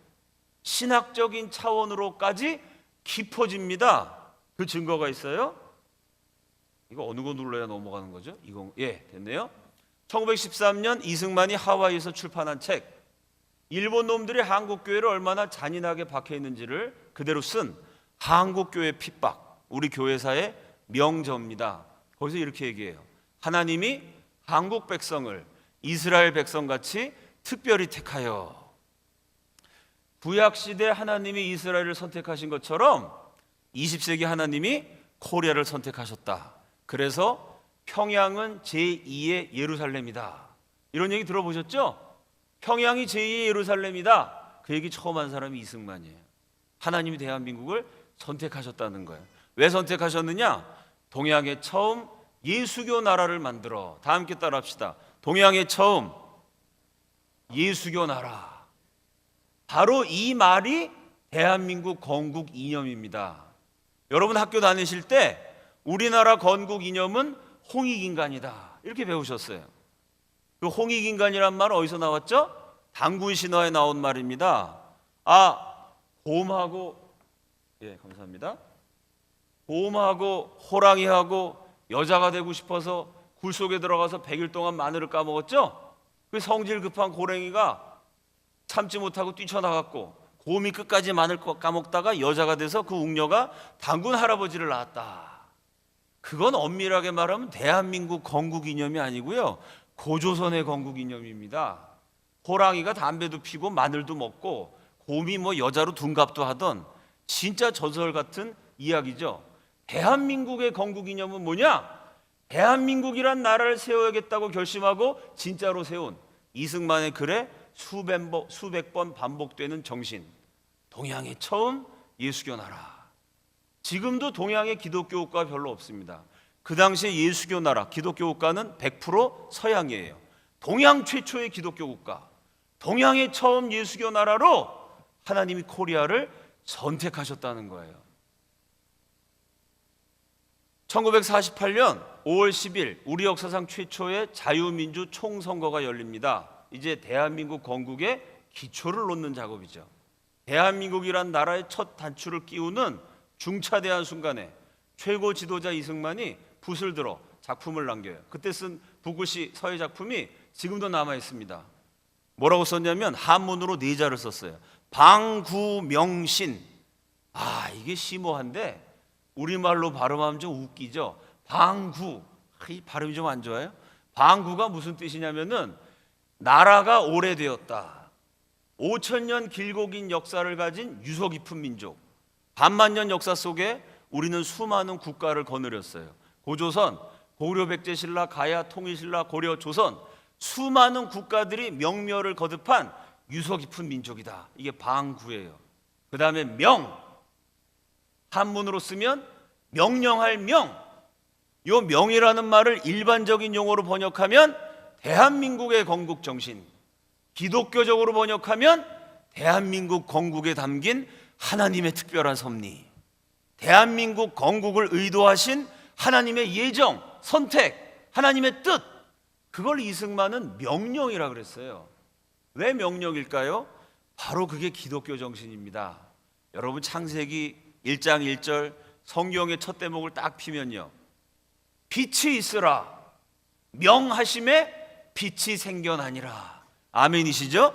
신학적인 차원으로까지 깊어집니다. 그 증거가 있어요. 이거 어느 거 눌러야 넘어가는 거죠? 이거 됐네요. 1913년 이승만이 하와이에서 출판한 책, 일본 놈들이 한국 교회를 얼마나 잔인하게 박해 있는지를 그대로 쓴 한국 교회 핍박, 우리 교회사의 명저입니다. 거기서 이렇게 얘기해요. 하나님이 한국 백성을 이스라엘 백성같이 특별히 택하여, 구약시대 하나님이 이스라엘을 선택하신 것처럼 20세기 하나님이 코리아를 선택하셨다. 그래서 평양은 제2의 예루살렘이다. 이런 얘기 들어보셨죠? 평양이 제2의 예루살렘이다. 그 얘기 처음 한 사람이 이승만이에요. 하나님이 대한민국을 선택하셨다는 거예요. 왜 선택하셨느냐? 동양에 처음 예수교 나라를 만들어. 다 함께 따라합시다. 동양에 처음 예수교 나라. 바로 이 말이 대한민국 건국 이념입니다. 여러분 학교 다니실 때 우리나라 건국 이념은 홍익인간이다. 이렇게 배우셨어요. 그 홍익인간이란 말은 어디서 나왔죠? 단군 신화에 나온 말입니다. 곰하고 감사합니다. 곰하고 호랑이하고 여자가 되고 싶어서 굴 속에 들어가서 100일 동안 마늘을 까먹었죠? 그 성질 급한 고랭이가 참지 못하고 뛰쳐나갔고 곰이 끝까지 마늘 까먹다가 여자가 돼서 그 웅녀가 단군 할아버지를 낳았다. 그건 엄밀하게 말하면 대한민국 건국 이념이 아니고요, 고조선의 건국 이념입니다. 호랑이가 담배도 피고 마늘도 먹고 곰이 여자로 둔갑도 하던 진짜 전설 같은 이야기죠. 대한민국의 건국 이념은 뭐냐? 대한민국이란 나라를 세워야겠다고 결심하고 진짜로 세운 이승만의 글에 수백 번 반복되는 정신. 동양에 처음 예수교 나라. 지금도 동양에 기독교 국가 별로 없습니다. 그 당시에 예수교 나라, 기독교 국가는 100% 서양이에요. 동양 최초의 기독교 국가, 동양에 처음 예수교 나라로 하나님이 코리아를 선택하셨다는 거예요. 1948년 5월 10일 우리 역사상 최초의 자유민주 총선거가 열립니다. 이제 대한민국 건국의 기초를 놓는 작업이죠. 대한민국이란 나라의 첫 단추를 끼우는 중차대한 순간에 최고 지도자 이승만이 붓을 들어 작품을 남겨요. 그때 쓴 붓글씨 서예 작품이 지금도 남아 있습니다. 뭐라고 썼냐면 한문으로 네 자를 썼어요. 방구명신. 이게 심오한데 우리말로 발음하면 좀 웃기죠. 방구. 이 발음이 좀 안 좋아요? 방구가 무슨 뜻이냐면은 나라가 오래되었다. 5,000년 길고 긴 역사를 가진 유서 깊은 민족. 반만년 역사 속에 우리는 수많은 국가를 거느렸어요. 고조선, 고려 백제신라, 가야, 통일신라, 고려, 조선, 수많은 국가들이 명멸을 거듭한 유서 깊은 민족이다. 이게 방구예요. 그 다음에 명, 한문으로 쓰면 명령할 명. 이 명이라는 말을 일반적인 용어로 번역하면 대한민국의 건국 정신, 기독교적으로 번역하면 대한민국 건국에 담긴 하나님의 특별한 섭리, 대한민국 건국을 의도하신 하나님의 예정, 선택, 하나님의 뜻, 그걸 이승만은 명령이라 그랬어요. 왜 명령일까요? 바로 그게 기독교 정신입니다. 여러분 창세기 1장 1절 성경의 첫 대목을 딱 피면요, 빛이 있으라 명하심에 빛이 생겨나니라. 아멘이시죠?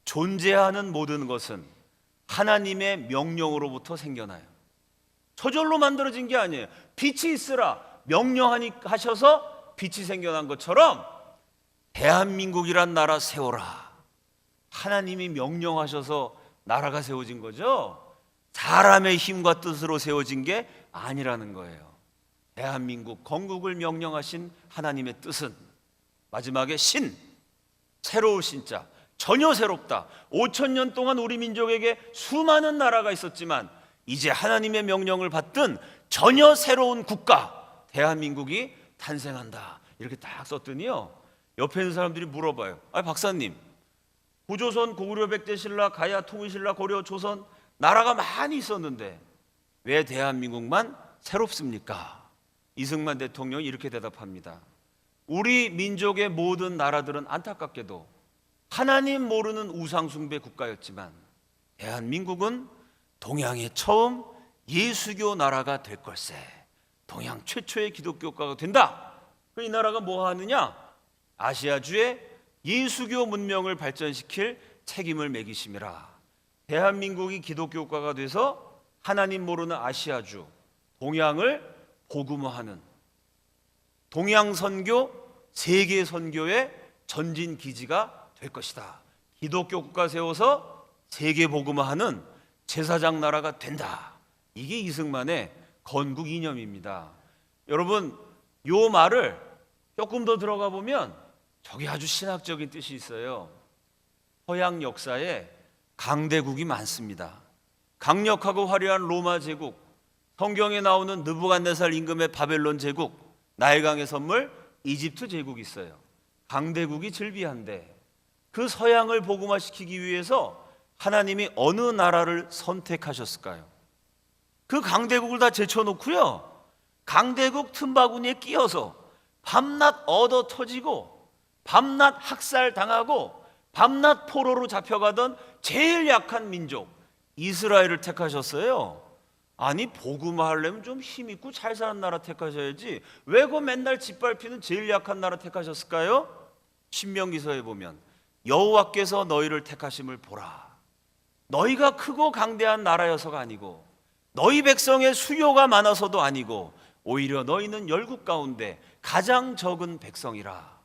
존재하는 모든 것은 하나님의 명령으로부터 생겨나요. 저절로 만들어진 게 아니에요. 빛이 있으라 명령하셔서 빛이 생겨난 것처럼 대한민국이란 나라 세워라. 하나님이 명령하셔서 나라가 세워진 거죠. 사람의 힘과 뜻으로 세워진 게 아니라는 거예요. 대한민국 건국을 명령하신 하나님의 뜻은 마지막에 신, 새로울 신자, 전혀 새롭다. 5,000년 동안 우리 민족에게 수많은 나라가 있었지만 이제 하나님의 명령을 받든 전혀 새로운 국가 대한민국이 탄생한다. 이렇게 딱 썼더니요, 옆에 있는 사람들이 물어봐요. 아, 박사님, 구조선, 고구려 백제 신라, 가야 통일 신라, 고려 조선 나라가 많이 있었는데 왜 대한민국만 새롭습니까? 이승만 대통령이 이렇게 대답합니다. 우리 민족의 모든 나라들은 안타깝게도 하나님 모르는 우상숭배 국가였지만 대한민국은 동양의 처음 예수교 나라가 될 걸세. 동양 최초의 기독교 국가가 된다. 이 나라가 뭐 하느냐? 아시아주의 예수교 문명을 발전시킬 책임을 매기심이라. 대한민국이 기독교 국가가 돼서 하나님 모르는 아시아주, 동양을 복음화하는 동양 선교, 세계 선교의 전진 기지가 될 것이다. 기독교 국가 세워서 세계 복음화하는 제사장 나라가 된다. 이게 이승만의 건국 이념입니다. 여러분, 요 말을 조금 더 들어가 보면 저게 아주 신학적인 뜻이 있어요. 서양 역사에 강대국이 많습니다. 강력하고 화려한 로마 제국, 성경에 나오는 느부갓네살 임금의 바벨론 제국, 나일강의 선물 이집트 제국이 있어요. 강대국이 즐비한데 그 서양을 복음화시키기 위해서 하나님이 어느 나라를 선택하셨을까요? 그 강대국을 다 제쳐놓고요, 강대국 틈바구니에 끼어서 밤낮 얻어 터지고 밤낮 학살당하고 밤낮 포로로 잡혀가던 제일 약한 민족 이스라엘을 택하셨어요. 아니, 복음화하려면 좀 힘있고 잘 사는 나라 택하셔야지 왜 그 맨날 짓밟히는 제일 약한 나라 택하셨을까요? 신명기서에 보면 여호와께서 너희를 택하심을 보라. 너희가 크고 강대한 나라여서가 아니고 너희 백성의 수요가 많아서도 아니고 오히려 너희는 열국 가운데 가장 적은 백성이라.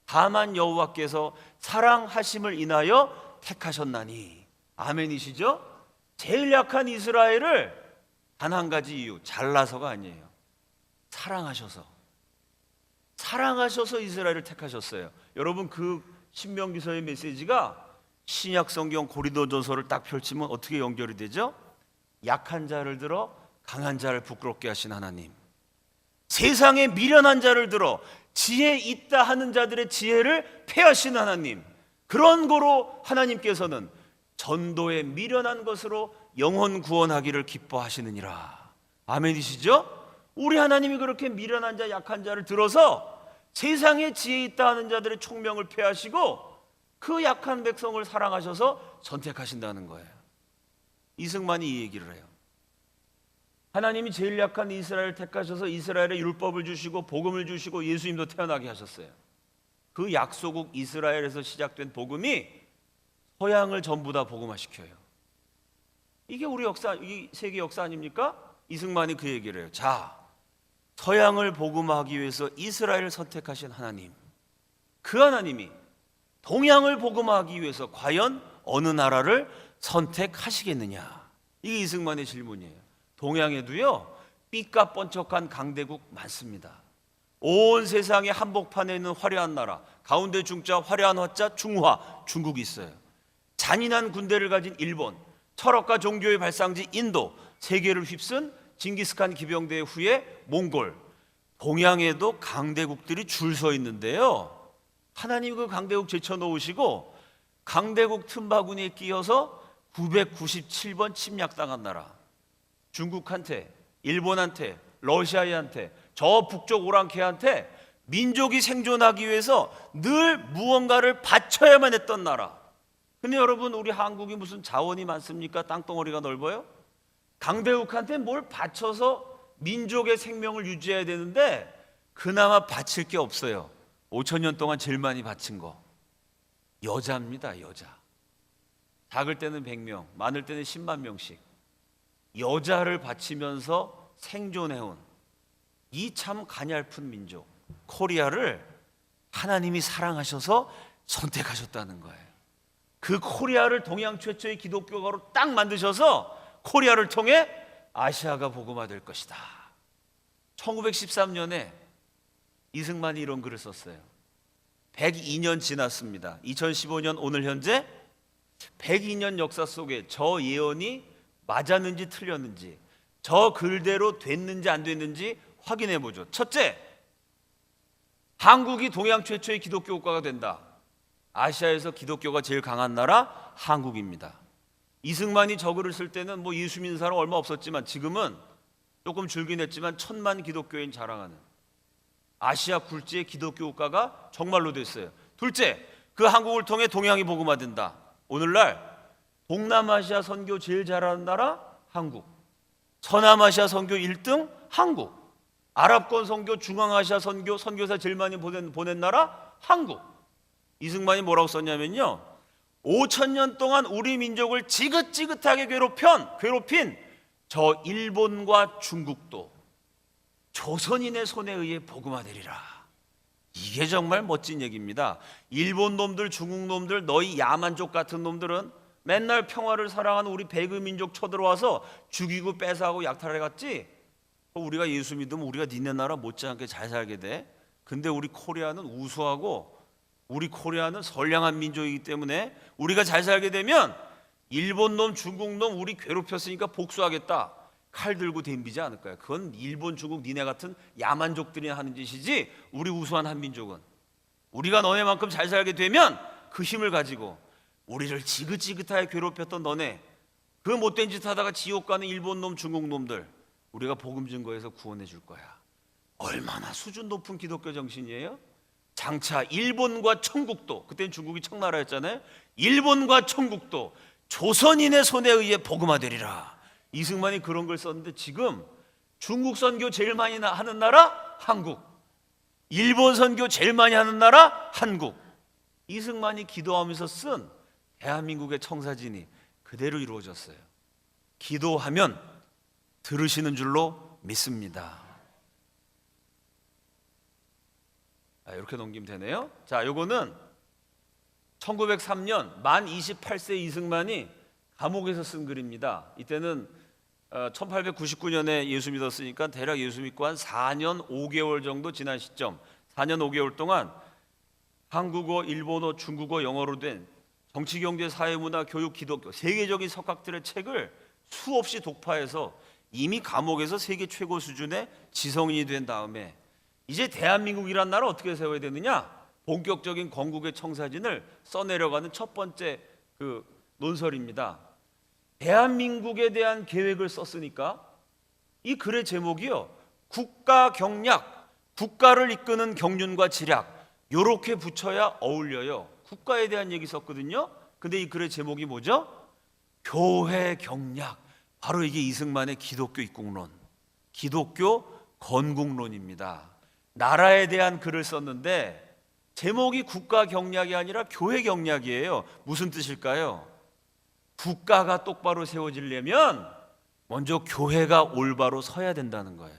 다만 여호와께서 사랑하심을 인하여 택하셨나니. 아멘이시죠? 제일 약한 이스라엘을 단 한 가지 이유, 잘나서가 아니에요. 사랑하셔서 이스라엘을 택하셨어요. 여러분, 그 신명기서의 메시지가 신약 성경 고린도전서를 딱 펼치면 어떻게 연결이 되죠? 약한 자를 들어 강한 자를 부끄럽게 하신 하나님, 세상에 미련한 자를 들어 지혜 있다 하는 자들의 지혜를 폐하신 하나님, 그런 거로 하나님께서는 전도에 미련한 것으로 영혼 구원하기를 기뻐하시느니라. 아멘이시죠? 우리 하나님이 그렇게 미련한 자, 약한 자를 들어서 세상에 지혜 있다 하는 자들의 총명을 폐하시고 그 약한 백성을 사랑하셔서 선택하신다는 거예요. 이승만이 이 얘기를 해요. 하나님이 제일 약한 이스라엘을 택하셔서 이스라엘에 율법을 주시고 복음을 주시고 예수님도 태어나게 하셨어요. 그 약소국 이스라엘에서 시작된 복음이 서양을 전부 다 복음화시켜요. 이게 우리 역사, 이 세계 역사 아닙니까? 이승만이 그 얘기를 해요. 자, 서양을 복음화하기 위해서 이스라엘을 선택하신 하나님, 그 하나님이 동양을 복음화하기 위해서 과연 어느 나라를 선택하시겠느냐? 이게 이승만의 질문이에요. 동양에도요, 삐까뻔쩍한 강대국 많습니다. 온 세상의 한복판에 있는 화려한 나라, 가운데 중자 화려한 화자 중화, 중국이 있어요. 잔인한 군대를 가진 일본, 철학과 종교의 발상지 인도, 세계를 휩쓴 징기스칸 기병대 후에 몽골, 동양에도 강대국들이 줄 서 있는데요, 하나님 그 강대국 제쳐놓으시고 강대국 틈바구니에 끼어서 997번 침략당한 나라, 중국한테, 일본한테, 러시아한테, 저 북쪽 오랑캐한테 민족이 생존하기 위해서 늘 무언가를 바쳐야만 했던 나라. 근데 여러분, 우리 한국이 무슨 자원이 많습니까? 땅덩어리가 넓어요? 강대국한테 뭘 바쳐서 민족의 생명을 유지해야 되는데 그나마 바칠 게 없어요. 5,000년 동안 제일 많이 바친 거 여자입니다. 여자. 작을 때는 100명, 많을 때는 10만 명씩 여자를 바치면서 생존해온 이 참 가냘픈 민족 코리아를 하나님이 사랑하셔서 선택하셨다는 거예요. 그 코리아를 동양 최초의 기독교가로 딱 만드셔서 코리아를 통해 아시아가 복음화될 것이다. 1913년에 이승만이 이런 글을 썼어요. 102년 지났습니다. 2015년 오늘 현재 102년 역사 속에 저 예언이 맞았는지 틀렸는지, 저 글대로 됐는지 안 됐는지 확인해 보죠. 첫째, 한국이 동양 최초의 기독교 국가가 된다. 아시아에서 기독교가 제일 강한 나라 한국입니다. 이승만이 저 글을 쓸 때는 뭐 예수 믿는 사람 얼마 없었지만 지금은 조금 줄긴 했지만 1000만 기독교인 자랑하는 아시아 굴지의 기독교 국가가 정말로 됐어요. 둘째, 그 한국을 통해 동양이 복음화된다. 오늘날 동남아시아 선교 제일 잘하는 나라 한국, 서남아시아 선교 1등 한국, 아랍권 선교, 중앙아시아 선교 선교사 제일 많이 보낸 나라 한국. 이승만이 뭐라고 썼냐면요, 5000년 동안 우리 민족을 지긋지긋하게 괴롭힌 저 일본과 중국도 조선인의 손에 의해 복음화되리라. 이게 정말 멋진 얘기입니다. 일본 놈들, 중국 놈들, 너희 야만족 같은 놈들은 맨날 평화를 사랑하는 우리 배그 민족 쳐들어와서 죽이고 뺏어가고 약탈해갔지. 우리가 예수 믿으면 우리가 니네 나라 못지않게 잘 살게 돼. 근데 우리 코리아는 우수하고 우리 코리아는 선량한 민족이기 때문에 우리가 잘 살게 되면 일본 놈, 중국 놈 우리 괴롭혔으니까 복수하겠다. 칼 들고 덤비지 않을 거야. 그건 일본, 중국 니네 같은 야만족들이 하는 짓이지, 우리 우수한 한민족은 우리가 너네만큼 잘 살게 되면 그 힘을 가지고 우리를 지긋지긋하게 괴롭혔던 너네, 그 못된 짓 하다가 지옥 가는 일본 놈, 중국 놈들 우리가 복음 증거해서 구원해 줄 거야. 얼마나 수준 높은 기독교 정신이에요? 장차 일본과 청국도, 그때는 중국이 청나라였잖아요. 일본과 청국도 조선인의 손에 의해 복음화되리라. 이승만이 그런 걸 썼는데 지금 중국 선교 제일 많이 하는 나라 한국, 일본 선교 제일 많이 하는 나라 한국. 이승만이 기도하면서 쓴 대한민국의 청사진이 그대로 이루어졌어요. 기도하면 들으시는 줄로 믿습니다. 이렇게 넘기면 되네요. 자, 요거는 1903년 만 28세 이승만이 감옥에서 쓴 글입니다. 이때는 1899년에 예수 믿었으니까 대략 예수 믿고 한 4년 5개월 정도 지난 시점, 4년 5개월 동안 한국어, 일본어, 중국어, 영어로 된 정치, 경제, 사회, 문화, 교육, 기독교 세계적인 석학들의 책을 수없이 독파해서 이미 감옥에서 세계 최고 수준의 지성인이 된 다음에 이제 대한민국이란 나라 어떻게 세워야 되느냐, 본격적인 건국의 청사진을 써내려가는 첫 번째 그 논설입니다. 대한민국에 대한 계획을 썼으니까 이 글의 제목이요, 국가 경략, 국가를 이끄는 경륜과 지략, 요렇게 붙여야 어울려요. 국가에 대한 얘기 썼거든요. 근데 이 글의 제목이 뭐죠? 교회 경략. 바로 이게 이승만의 기독교 입국론, 기독교 건국론입니다. 나라에 대한 글을 썼는데 제목이 국가 경략이 아니라 교회 경략이에요. 무슨 뜻일까요? 국가가 똑바로 세워지려면 먼저 교회가 올바로 서야 된다는 거예요.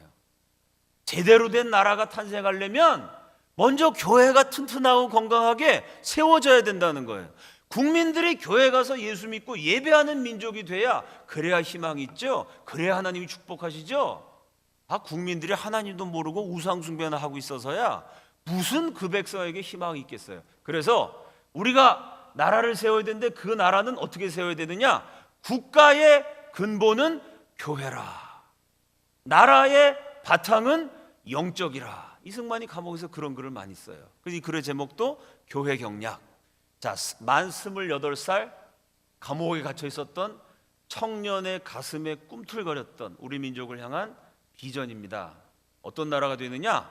제대로 된 나라가 탄생하려면 먼저 교회가 튼튼하고 건강하게 세워져야 된다는 거예요. 국민들이 교회 가서 예수 믿고 예배하는 민족이 돼야, 그래야 희망이 있죠. 그래야 하나님이 축복하시죠. 국민들이 하나님도 모르고 우상숭배나 하고 있어서야 무슨 그 백성에게 희망이 있겠어요. 그래서 우리가 나라를 세워야 되는데 그 나라는 어떻게 세워야 되느냐? 국가의 근본은 교회라, 나라의 바탕은 영적이라. 이승만이 감옥에서 그런 글을 많이 써요. 그래서 이 글의 제목도 교회 경략. 자, 만 28살 감옥에 갇혀 있었던 청년의 가슴에 꿈틀거렸던 우리 민족을 향한 비전입니다. 어떤 나라가 되느냐?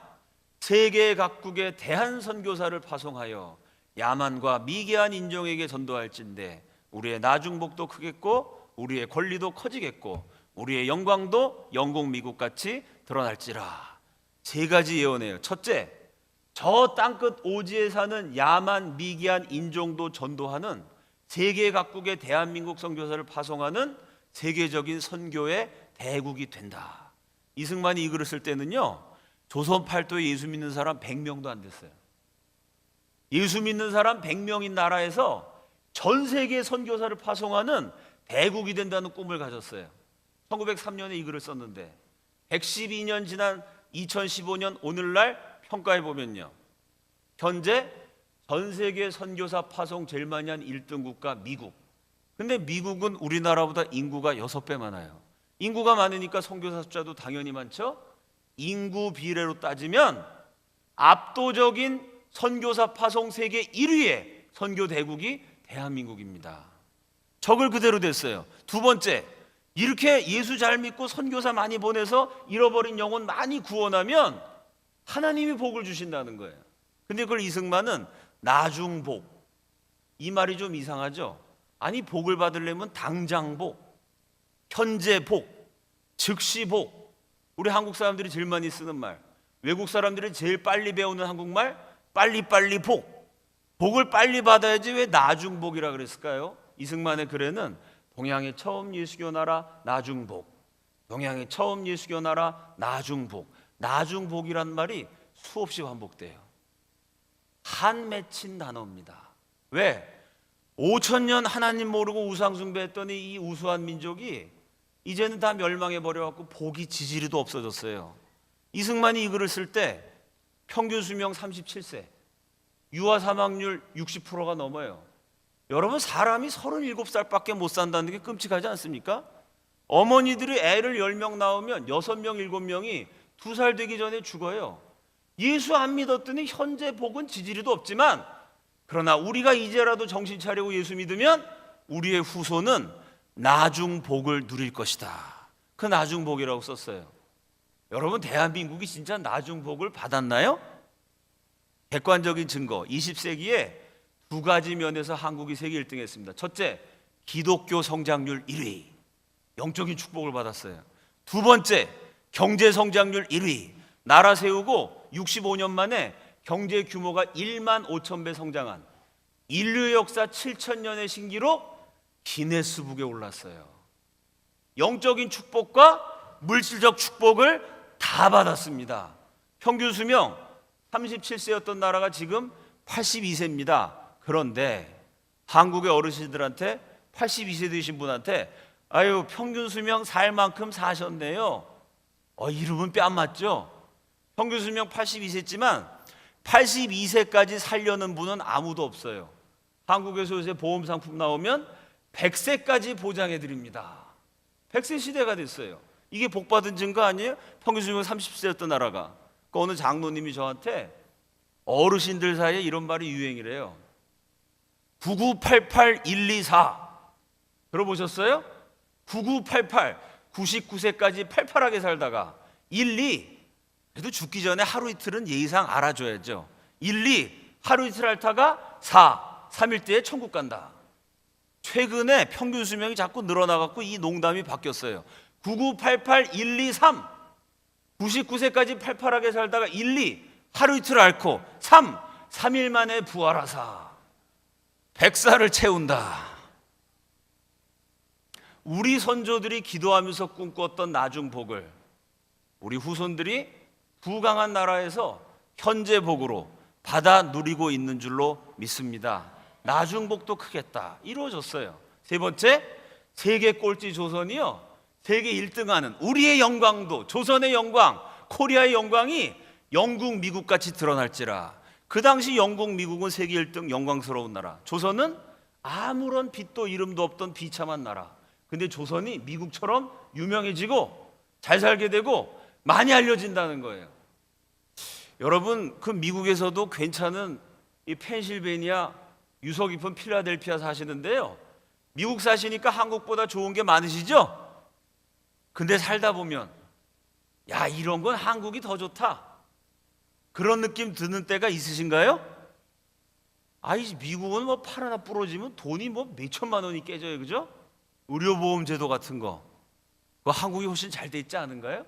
세계 각국의 대한 선교사를 파송하여 야만과 미개한 인종에게 전도할진대 우리의 나중복도 크겠고 우리의 권리도 커지겠고 우리의 영광도 영국 미국같이 드러날지라. 세 가지 예언이에요. 첫째, 저 땅끝 오지에 사는 야만 미개한 인종도 전도하는 세계 각국의 대한민국 선교사를 파송하는 세계적인 선교의 대국이 된다. 이승만이 이 글을 쓸 때는요, 조선 팔도에 예수 믿는 사람 100명도 안 됐어요. 예수 믿는 사람 100명인 나라에서 전 세계 선교사를 파송하는 대국이 된다는 꿈을 가졌어요. 1903년에 이 글을 썼는데 112년 지난 2015년 오늘날 평가해 보면요, 현재 전 세계 선교사 파송 제일 많이 한 1등 국가 미국. 근데 미국은 우리나라보다 인구가 6배 많아요. 인구가 많으니까 선교사 숫자도 당연히 많죠. 인구 비례로 따지면 압도적인 선교사 파송 세계 1위의 선교 대국이 대한민국입니다. 적을 그대로 됐어요. 두 번째, 이렇게 예수 잘 믿고 선교사 많이 보내서 잃어버린 영혼 많이 구원하면 하나님이 복을 주신다는 거예요. 근데 그걸 이승만은 나중복, 이 말이 좀 이상하죠. 아니, 복을 받으려면 당장 복, 현재 복, 즉시 복. 우리 한국 사람들이 제일 많이 쓰는 말, 외국 사람들이 제일 빨리 배우는 한국말, 빨리빨리 복. 복을 빨리 받아야지 왜 나중복이라 그랬을까요? 이승만의 글에는 동양에 처음 예수교 나라 나중복, 동양에 처음 예수교 나라 나중복, 나중복이란 말이 수없이 반복돼요. 한 맺힌 단어입니다. 왜? 5,000년 하나님 모르고 우상 숭배했더니 이 우수한 민족이 이제는 다 멸망해 버려갖고 복이 지지리도 없어졌어요. 이승만이 이 글을 쓸 때 평균 수명 37세, 유아 사망률 60%가 넘어요. 여러분, 사람이 37살밖에 못 산다는 게 끔찍하지 않습니까? 어머니들이 애를 10명 낳으면 6명, 7명이 2살 되기 전에 죽어요. 예수 안 믿었더니 현재 복은 지지리도 없지만, 그러나 우리가 이제라도 정신 차리고 예수 믿으면 우리의 후손은 나중 복을 누릴 것이다. 그 나중 복이라고 썼어요. 여러분, 대한민국이 진짜 나중 복을 받았나요? 객관적인 증거, 20세기에 두 가지 면에서 한국이 세계 1등 했습니다. 첫째, 기독교 성장률 1위, 영적인 축복을 받았어요. 두 번째, 경제 성장률 1위, 나라 세우고 65년 만에 경제 규모가 1만 5천 배 성장한 인류 역사 7,000년의 신기록 기네스북에 올랐어요. 영적인 축복과 물질적 축복을 다 받았습니다. 평균 수명 37세였던 나라가 지금 82세입니다. 그런데 한국의 어르신들한테 82세 되신 분한테 아유, 평균 수명 살 만큼 사셨네요. 이름은 뺨 맞죠? 평균 수명 82세지만 82세까지 살려는 분은 아무도 없어요. 한국에서 요새 보험 상품 나오면 100세까지 보장해 드립니다. 100세 시대가 됐어요. 이게 복 받은 증거 아니에요? 평균 수명 30세였던 나라가. 그 어느 장로님이 저한테 어르신들 사이에 이런 말이 유행이래요. 9988124 들어보셨어요? 9988 99세까지 팔팔하게 살다가 12, 그래도 죽기 전에 하루 이틀은 예의상 알아줘야죠. 12 하루 이틀 앓다가 4 3일 뒤에 천국 간다. 최근에 평균 수명이 자꾸 늘어나갖고 이 농담이 바뀌었어요. 9988123 99세까지 팔팔하게 살다가 12 하루 이틀 앓고 3일 만에 부활하사 100살을 채운다. 우리 선조들이 기도하면서 꿈꿨던 나중 복을 우리 후손들이 부강한 나라에서 현재 복으로 받아 누리고 있는 줄로 믿습니다. 나중 복도 크겠다. 이루어졌어요. 세 번째, 세계 꼴찌 조선이요, 세계 1등하는 우리의 영광도, 조선의 영광, 코리아의 영광이 영국, 미국같이 드러날지라. 그 당시 영국, 미국은 세계 1등 영광스러운 나라, 조선은 아무런 빛도 이름도 없던 비참한 나라. 근데 조선이 미국처럼 유명해지고 잘 살게 되고 많이 알려진다는 거예요. 여러분, 그 미국에서도 괜찮은 이 펜실베니아 유서 깊은 필라델피아 사시는데요, 미국 사시니까 한국보다 좋은 게 많으시죠? 근데 살다 보면 야, 이런 건 한국이 더 좋다, 그런 느낌 드는 때가 있으신가요? 아이, 미국은 뭐 팔 하나 부러지면 돈이 뭐 몇천만 원이 깨져요, 그죠? 의료보험 제도 같은 거, 그 한국이 훨씬 잘 돼 있지 않은가요?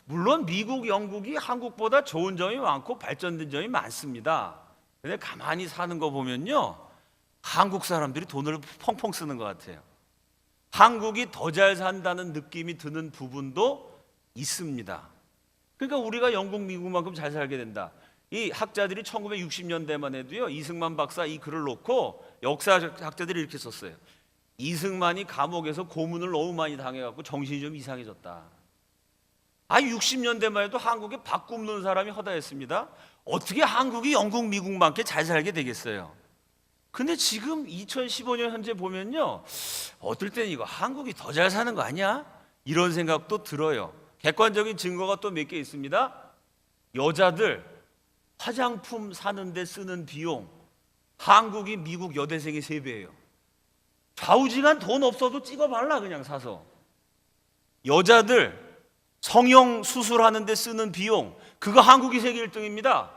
물론 미국, 영국이 한국보다 좋은 점이 많고 발전된 점이 많습니다. 근데 가만히 사는 거 보면요, 한국 사람들이 돈을 펑펑 쓰는 것 같아요. 한국이 더 잘 산다는 느낌이 드는 부분도 있습니다. 그러니까 우리가 영국, 미국만큼 잘 살게 된다. 이 학자들이 1960년대만 해도요, 이승만 박사 이 글을 놓고 역사학자들이 이렇게 썼어요. 이승만이 감옥에서 고문을 너무 많이 당해갖고 정신이 좀 이상해졌다. 60년대만 해도 한국에 밥 굽는 사람이 허다했습니다. 어떻게 한국이 영국, 미국만큼 잘 살게 되겠어요? 근데 지금 2015년 현재 보면요, 어떨 땐 이거 한국이 더 잘 사는 거 아니야? 이런 생각도 들어요. 객관적인 증거가 또 몇 개 있습니다. 여자들 화장품 사는데 쓰는 비용, 한국이 미국 여대생의 3배예요. 좌우지간 돈 없어도 찍어 발라 그냥 사서. 여자들 성형 수술하는데 쓰는 비용, 그거 한국이 세계 1등입니다.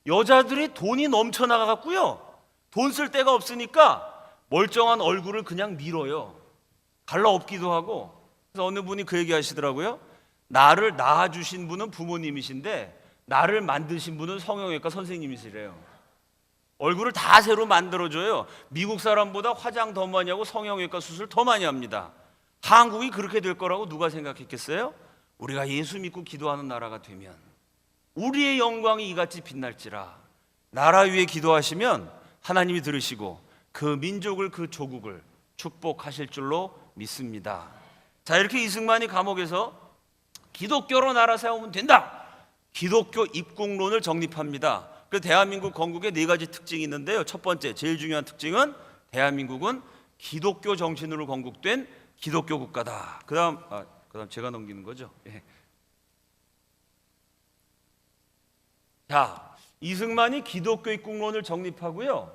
여자들이 돈이 넘쳐나가 갖고요, 돈 쓸 데가 없으니까 멀쩡한 얼굴을 그냥 밀어요. 갈라엎기도 하고. 그래서 어느 분이 그 얘기 하시더라고요. 나를 낳아주신 분은 부모님이신데 나를 만드신 분은 성형외과 선생님이시래요. 얼굴을 다 새로 만들어줘요. 미국 사람보다 화장 더 많이 하고 성형외과 수술 더 많이 합니다. 한국이 그렇게 될 거라고 누가 생각했겠어요? 우리가 예수 믿고 기도하는 나라가 되면 우리의 영광이 이같이 빛날지라. 나라 위에 기도하시면 하나님이 들으시고 그 민족을, 그 조국을 축복하실 줄로 믿습니다. 자, 이렇게 이승만이 감옥에서 기독교로 나라 세우면 된다, 기독교 입국론을 정립합니다. 그 대한민국 건국에 4가지 특징이 있는데요. 첫 번째, 제일 중요한 특징은 대한민국은 기독교 정신으로 건국된 기독교 국가다. 그다음 제가 넘기는 거죠. 예. 자, 이승만이 기독교 입국론을 정립하고요,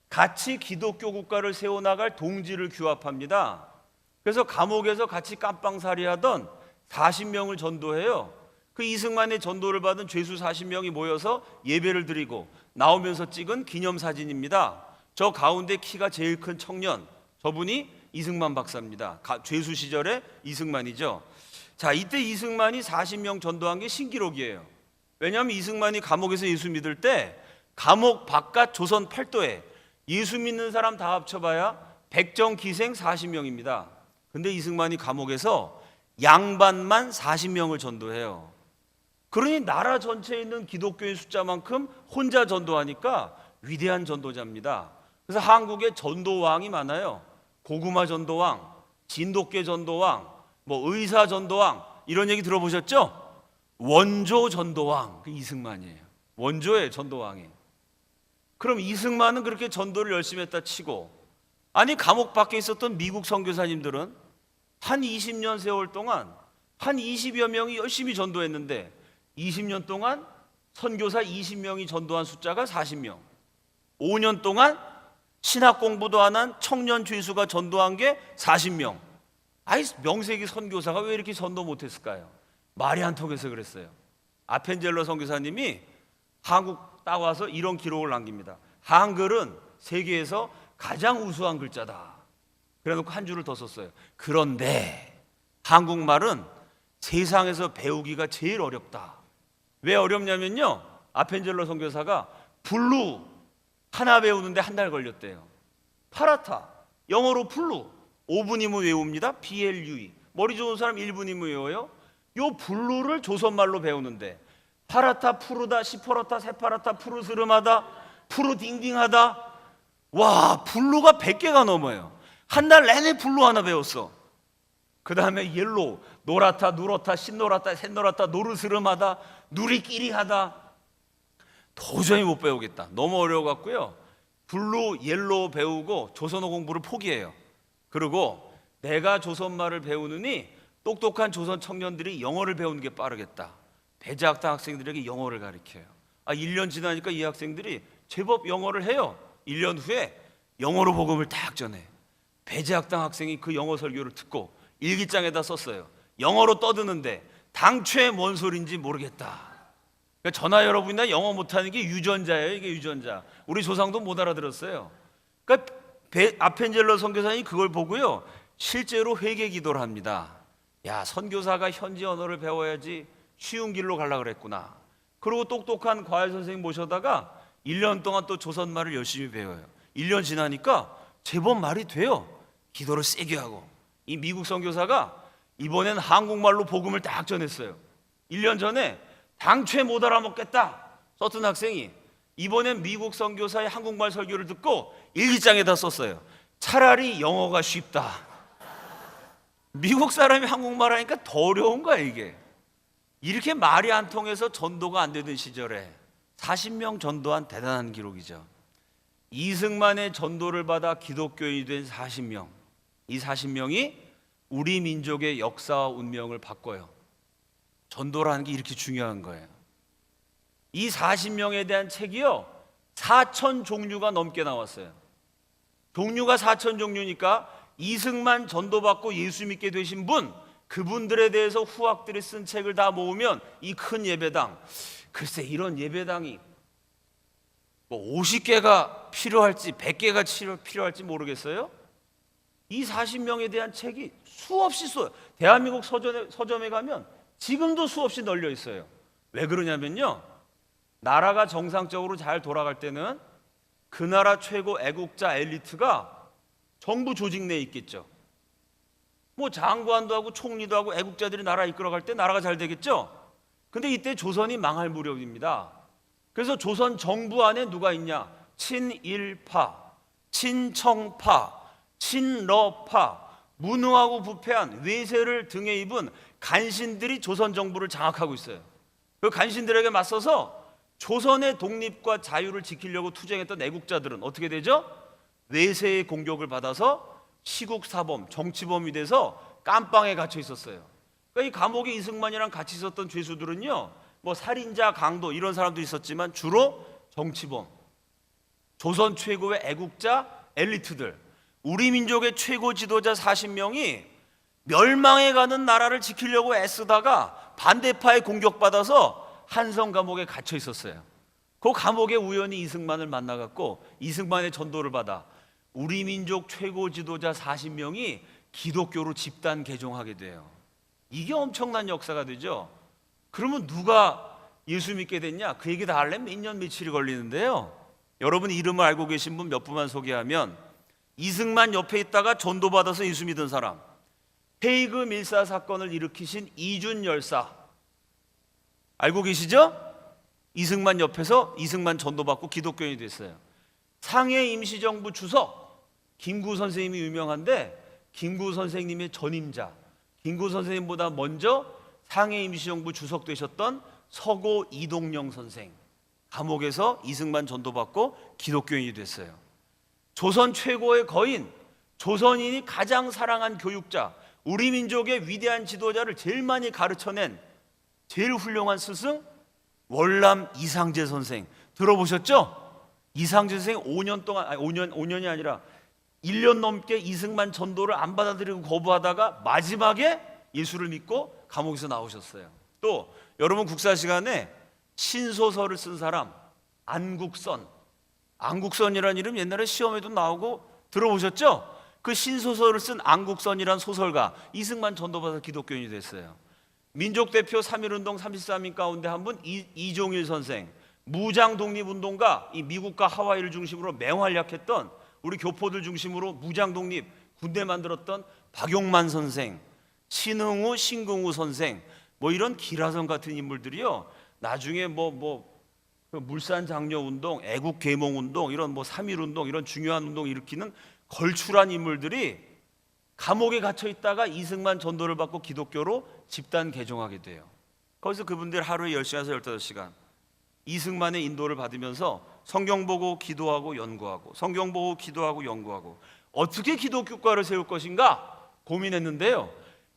같이 기독교 국가를 세워나갈 동지를 규합합니다. 그래서 감옥에서 같이 깜빵살이하던 40명을 전도해요. 그 이승만의 전도를 받은 죄수 40명이 모여서 예배를 드리고 나오면서 찍은 기념사진입니다. 저 가운데 키가 제일 큰 청년, 저분이 이승만 박사입니다. 죄수 시절의 이승만이죠. 자, 이때 이승만이 40명 전도한 게 신기록이에요. 왜냐하면 이승만이 감옥에서 예수 믿을 때 감옥 바깥 조선 팔도에 예수 믿는 사람 다 합쳐봐야 백정기생 40명입니다. 근데 이승만이 감옥에서 양반만 40명을 전도해요. 그러니 나라 전체에 있는 기독교인 숫자만큼 혼자 전도하니까 위대한 전도자입니다. 그래서 한국에 전도왕이 많아요. 고구마 전도왕, 진돗개 전도왕, 의사 전도왕, 이런 얘기 들어보셨죠? 원조 전도왕, 그 이승만이에요. 원조의 전도왕이. 그럼 이승만은 그렇게 전도를 열심히 했다 치고, 아니 감옥 밖에 있었던 미국 선교사님들은 한 20년 세월 동안 한 20여 명이 열심히 전도했는데 20년 동안 선교사 20명이 전도한 숫자가 40명, 5년 동안 신학 공부도 안 한 청년 죄수가 전도한 게 40명. 명색이 선교사가 왜 이렇게 전도 못했을까요? 말이 안 통해서 그랬어요. 아펜젤러 선교사님이 한국 딱 와서 이런 기록을 남깁니다. 한글은 세계에서 가장 우수한 글자다. 그래놓고 한 줄을 더 썼어요. 그런데 한국말은 세상에서 배우기가 제일 어렵다. 왜 어렵냐면요, 아펜젤러 선교사가 블루 하나 배우는데 한 달 걸렸대요. 파라타, 영어로 블루 5분이면 외웁니다. BLUE. 머리 좋은 사람 1분이면 외워요. 요 블루를 조선말로 배우는데 파라타, 푸르다, 시퍼렇다, 세파라타, 푸르스름하다, 푸르딩딩하다. 와, 블루가 100개가 넘어요. 한 달 내내 블루 하나 배웠어. 그 다음에 옐로우, 노랗다, 누렇다, 신노랗다, 샛노랗다, 노르스름하다, 누리끼리하다. 도저히 못 배우겠다. 너무 어려워갖고요, 블루, 옐로우 배우고 조선어 공부를 포기해요. 그리고 내가 조선말을 배우느니 똑똑한 조선 청년들이 영어를 배우는 게 빠르겠다. 배제학당 학생들에게 영어를 가르쳐요. 1년 지나니까 이 학생들이 제법 영어를 해요. 1년 후에 영어로 복음을 딱 전해. 배제학당 학생이 그 영어 설교를 듣고 일기장에다 썼어요. 영어로 떠드는데 당최 뭔 소린지 모르겠다. 그러니까 저나 여러분이나 영어 못하는 게 유전자예요. 이게 유전자. 우리 조상도 못 알아들었어요. 그러니까 아펜젤러 선교사님이 그걸 보고요, 실제로 회개 기도를 합니다. 야, 선교사가 현지 언어를 배워야지 쉬운 길로 가려고 그랬구나. 그리고 똑똑한 과외 선생님 모셔다가 1년 동안 또 조선말을 열심히 배워요. 1년 지나니까 제법 말이 돼요. 기도를 세게 하고. 이 미국 선교사가 이번엔 한국말로 복음을 딱 전했어요. 1년 전에 당최 못 알아먹겠다 썼던 학생이 이번엔 미국 선교사의 한국말 설교를 듣고 일기장에다 썼어요. 차라리 영어가 쉽다. 미국 사람이 한국말 하니까 더 어려운 거야 이게. 이렇게 말이 안 통해서 전도가 안 되던 시절에 40명 전도한 대단한 기록이죠. 이승만의 전도를 받아 기독교인이 된 40명. 이 40명이 우리 민족의 역사와 운명을 바꿔요. 전도라는 게 이렇게 중요한 거예요. 이 40명에 대한 책이요 4천 종류가 넘게 나왔어요. 종류가 4천 종류니까 이승만 전도받고 예수 믿게 되신 분, 그분들에 대해서 후학들이 쓴 책을 다 모으면 이 큰 예배당, 글쎄 이런 예배당이 뭐 50개가 필요할지 100개가 필요할지 모르겠어요. 이 40명에 대한 책이 수없이 대한민국 서점에 가면 지금도 수없이 널려 있어요. 왜 그러냐면요, 나라가 정상적으로 잘 돌아갈 때는 그 나라 최고 애국자 엘리트가 정부 조직 내에 있겠죠. 뭐 장관도 하고 총리도 하고 애국자들이 나라 이끌어갈 때 나라가 잘 되겠죠. 근데 이때 조선이 망할 무렵입니다. 그래서 조선 정부 안에 누가 있냐? 친일파, 친청파, 친러파, 무능하고 부패한 외세를 등에 입은 간신들이 조선 정부를 장악하고 있어요. 그 간신들에게 맞서서 조선의 독립과 자유를 지키려고 투쟁했던 애국자들은 어떻게 되죠? 외세의 공격을 받아서 시국사범, 정치범이 돼서 깜빵에 갇혀 있었어요. 그러니까 이 감옥에 이승만이랑 같이 있었던 죄수들은요, 뭐 살인자, 강도 이런 사람도 있었지만 주로 정치범, 조선 최고의 애국자 엘리트들, 우리 민족의 최고 지도자 40명이 멸망해 가는 나라를 지키려고 애쓰다가 반대파에 공격받아서 한성 감옥에 갇혀 있었어요. 그 감옥에 우연히 이승만을 만나갖고 이승만의 전도를 받아 우리 민족 최고 지도자 40명이 기독교로 집단 개종하게 돼요. 이게 엄청난 역사가 되죠. 그러면 누가 예수 믿게 됐냐? 그 얘기 다 하려면 몇 년 며칠이 걸리는데요. 여러분 이름을 알고 계신 분 몇 분만 소개하면, 이승만 옆에 있다가 전도받아서 예수 믿은 사람, 헤이그 밀사 사건을 일으키신 이준 열사 알고 계시죠? 이승만 옆에서 이승만 전도받고 기독교인이 됐어요. 상해 임시정부 주석 김구 선생님이 유명한데, 김구 선생님의 전임자, 김구 선생님보다 먼저 상해 임시정부 주석 되셨던 서고 이동영 선생, 감옥에서 이승만 전도받고 기독교인이 됐어요. 조선 최고의 거인, 조선인이 가장 사랑한 교육자, 우리 민족의 위대한 지도자를 제일 많이 가르쳐낸 제일 훌륭한 스승 월남 이상제 선생 들어보셨죠? 이상제 선생 5년 동안, 5년이 아니라 1년 넘게 이승만 전도를 안 받아들이고 거부하다가 마지막에 예수를 믿고 감옥에서 나오셨어요. 또 여러분 국사 시간에 신소설을 쓴 사람 안국선, 안국선이라는 이름 옛날에 시험에도 나오고 들어보셨죠? 그 신소설을 쓴 안국선이란 소설가, 이승만 전도받아 기독교인이 됐어요. 민족대표 3.1운동 33인 가운데 한 분 이종일 선생, 무장 독립운동가, 이 미국과 하와이를 중심으로 맹활약했던 우리 교포들 중심으로 무장 독립 군대 만들었던 박용만 선생, 신흥우, 신궁우 선생, 뭐 이런 기라성 같은 인물들이요, 나중에 그 물산 장려 운동, 애국 계몽 운동, 이런 3.1 운동, 이런 중요한 운동 일으키는 걸출한 인물들이 감옥에 갇혀 있다가 이승만 전도를 받고 기독교로 집단 개종하게 돼요. 거기서 그분들 하루에 10시간에서 15시간 이승만의 인도를 받으면서 성경 보고 기도하고 연구하고, 성경 보고 기도하고 연구하고, 어떻게 기독교과를 세울 것인가 고민했는데요,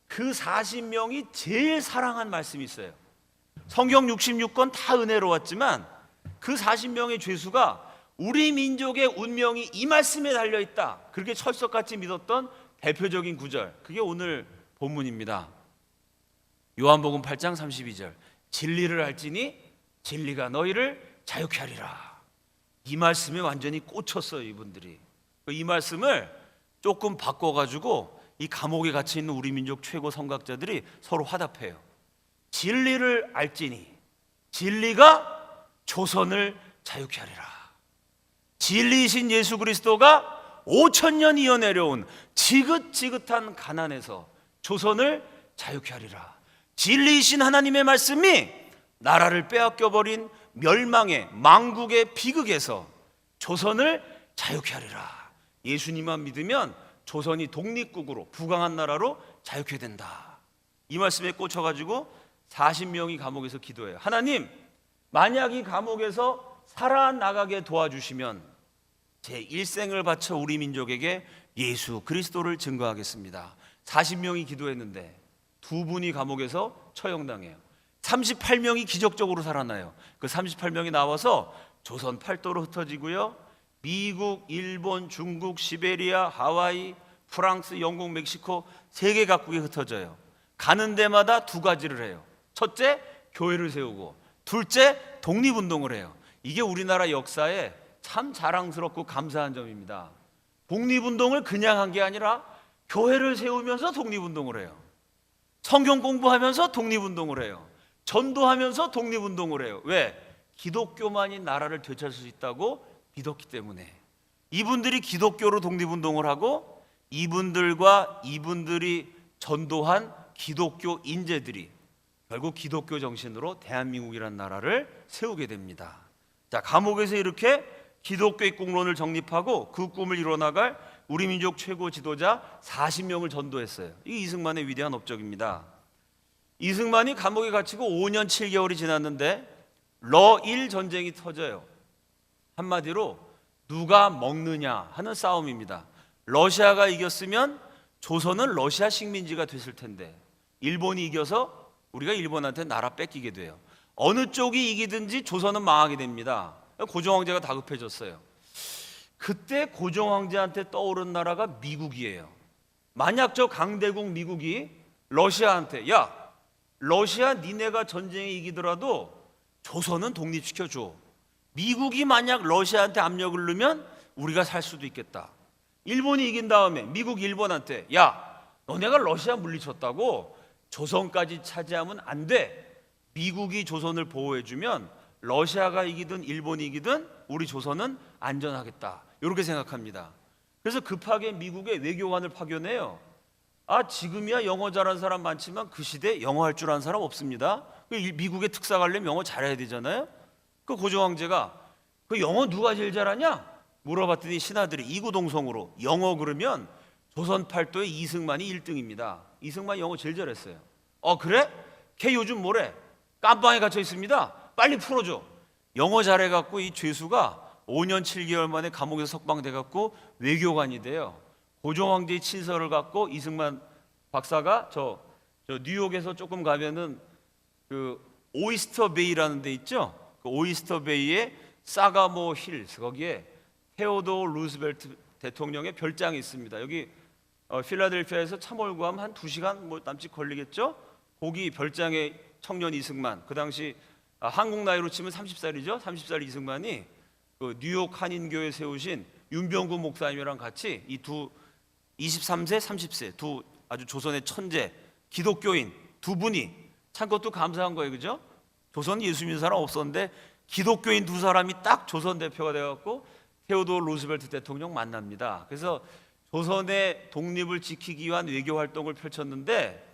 그 40명이 제일 사랑한 말씀이 있어요. 성경 66권 다 은혜로웠지만 그 40명의 죄수가 우리 민족의 운명이 이 말씀에 달려있다, 그렇게 철석같이 믿었던 대표적인 구절, 그게 오늘 본문입니다. 요한복음 8장 32절, 진리를 알지니 진리가 너희를 자유케 하리라. 이 말씀에 완전히 꽂혔어요 이분들이. 이 말씀을 조금 바꿔가지고 이 감옥에 갇혀있는 우리 민족 최고 선각자들이 서로 화답해요. 진리를 알지니 진리가 조선을 자유케 하리라. 진리이신 예수 그리스도가 5,000년 이어 내려온 지긋지긋한 가난에서 조선을 자유케 하리라. 진리이신 하나님의 말씀이 나라를 빼앗겨버린 멸망의 망국의 비극에서 조선을 자유케 하리라. 예수님만 믿으면 조선이 독립국으로 부강한 나라로 자유케 된다. 이 말씀에 꽂혀가지고 40명이 감옥에서 기도해요. 하나님, 만약 이 감옥에서 살아나가게 도와주시면 제 일생을 바쳐 우리 민족에게 예수 그리스도를 증거하겠습니다. 40명이 기도했는데 2분이 감옥에서 처형당해요. 38명이 기적적으로 살아나요. 그 38명이 나와서 조선 팔도로 흩어지고요. 미국, 일본, 중국, 시베리아, 하와이, 프랑스, 영국, 멕시코 세계 각국에 흩어져요. 가는 데마다 2가지를 해요. 첫째, 교회를 세우고, 둘째, 독립운동을 해요. 이게 우리나라 역사에 참 자랑스럽고 감사한 점입니다. 독립운동을 그냥 한 게 아니라 교회를 세우면서 독립운동을 해요. 성경 공부하면서 독립운동을 해요. 전도하면서 독립운동을 해요. 왜? 기독교만이 나라를 되찾을 수 있다고 믿었기 때문에. 이분들이 기독교로 독립운동을 하고 이분들과 이분들이 전도한 기독교 인재들이 결국 기독교 정신으로 대한민국이라는 나라를 세우게 됩니다. 자, 감옥에서 이렇게 기독교의 공론을 정립하고 그 꿈을 이뤄나갈 우리 민족 최고 지도자 40명을 전도했어요. 이게 이승만의 위대한 업적입니다. 이승만이 감옥에 갇히고 5년 7개월이 지났는데 러일 전쟁이 터져요. 한마디로 누가 먹느냐 하는 싸움입니다. 러시아가 이겼으면 조선은 러시아 식민지가 됐을 텐데 일본이 이겨서 우리가 일본한테 나라 뺏기게 돼요. 어느 쪽이 이기든지 조선은 망하게 됩니다. 고종황제가 다급해졌어요. 그때 고종황제한테 떠오른 나라가 미국이에요. 만약 저 강대국 미국이 러시아한테 야, 러시아 니네가 전쟁에 이기더라도 조선은 독립시켜줘. 미국이 만약 러시아한테 압력을 넣으면 우리가 살 수도 있겠다. 일본이 이긴 다음에 미국 일본한테 야, 너네가 러시아 물리쳤다고 조선까지 차지하면 안 돼. 미국이 조선을 보호해주면 러시아가 이기든 일본이 이기든 우리 조선은 안전하겠다. 이렇게 생각합니다. 그래서 급하게 미국의 외교관을 파견해요. 지금이야 영어 잘하는 사람 많지만 그 시대 영어 할 줄 아는 사람 없습니다. 미국에 특사 가려면 영어 잘해야 되잖아요. 그 고종황제가 그 영어 누가 제일 잘하냐? 물어봤더니 신하들이 이구동성으로 영어 그러면 조선 팔도의 이승만이 1등입니다. 이승만이 영어 제일 잘했어요. 그래? 걔 요즘 뭐래? 깜빵에 갇혀 있습니다. 빨리 풀어줘. 영어 잘해갖고 이 죄수가 5년 7개월 만에 감옥에서 석방돼갖고 외교관이 돼요. 고종황제의 친서를 갖고 이승만 박사가 저 뉴욕에서 조금 가면은 그 오이스터 베이라는 데 있죠. 그 오이스터 베이에 사가모 힐스 거기에 테오도 루스벨트 대통령의 별장이 있습니다. 여기 필라델피아에서 참월구하면 한 2시간 뭐 남짓 걸리겠죠. 거기 별장에 청년 이승만, 그 당시 한국 나이로 치면 30살이죠. 30살 이승만이 그 뉴욕 한인교회 세우신 윤병구 목사님이랑 같이 이 두 23세, 30세 두 아주 조선의 천재 기독교인 2분이 참 그것도 감사한 거예요, 그죠? 조선 예수 믿는 사람 없었는데 기독교인 2사람이 딱 조선 대표가 돼갖고 테오도어 루스벨트 대통령 만납니다. 그래서 조선의 독립을 지키기 위한 외교 활동을 펼쳤는데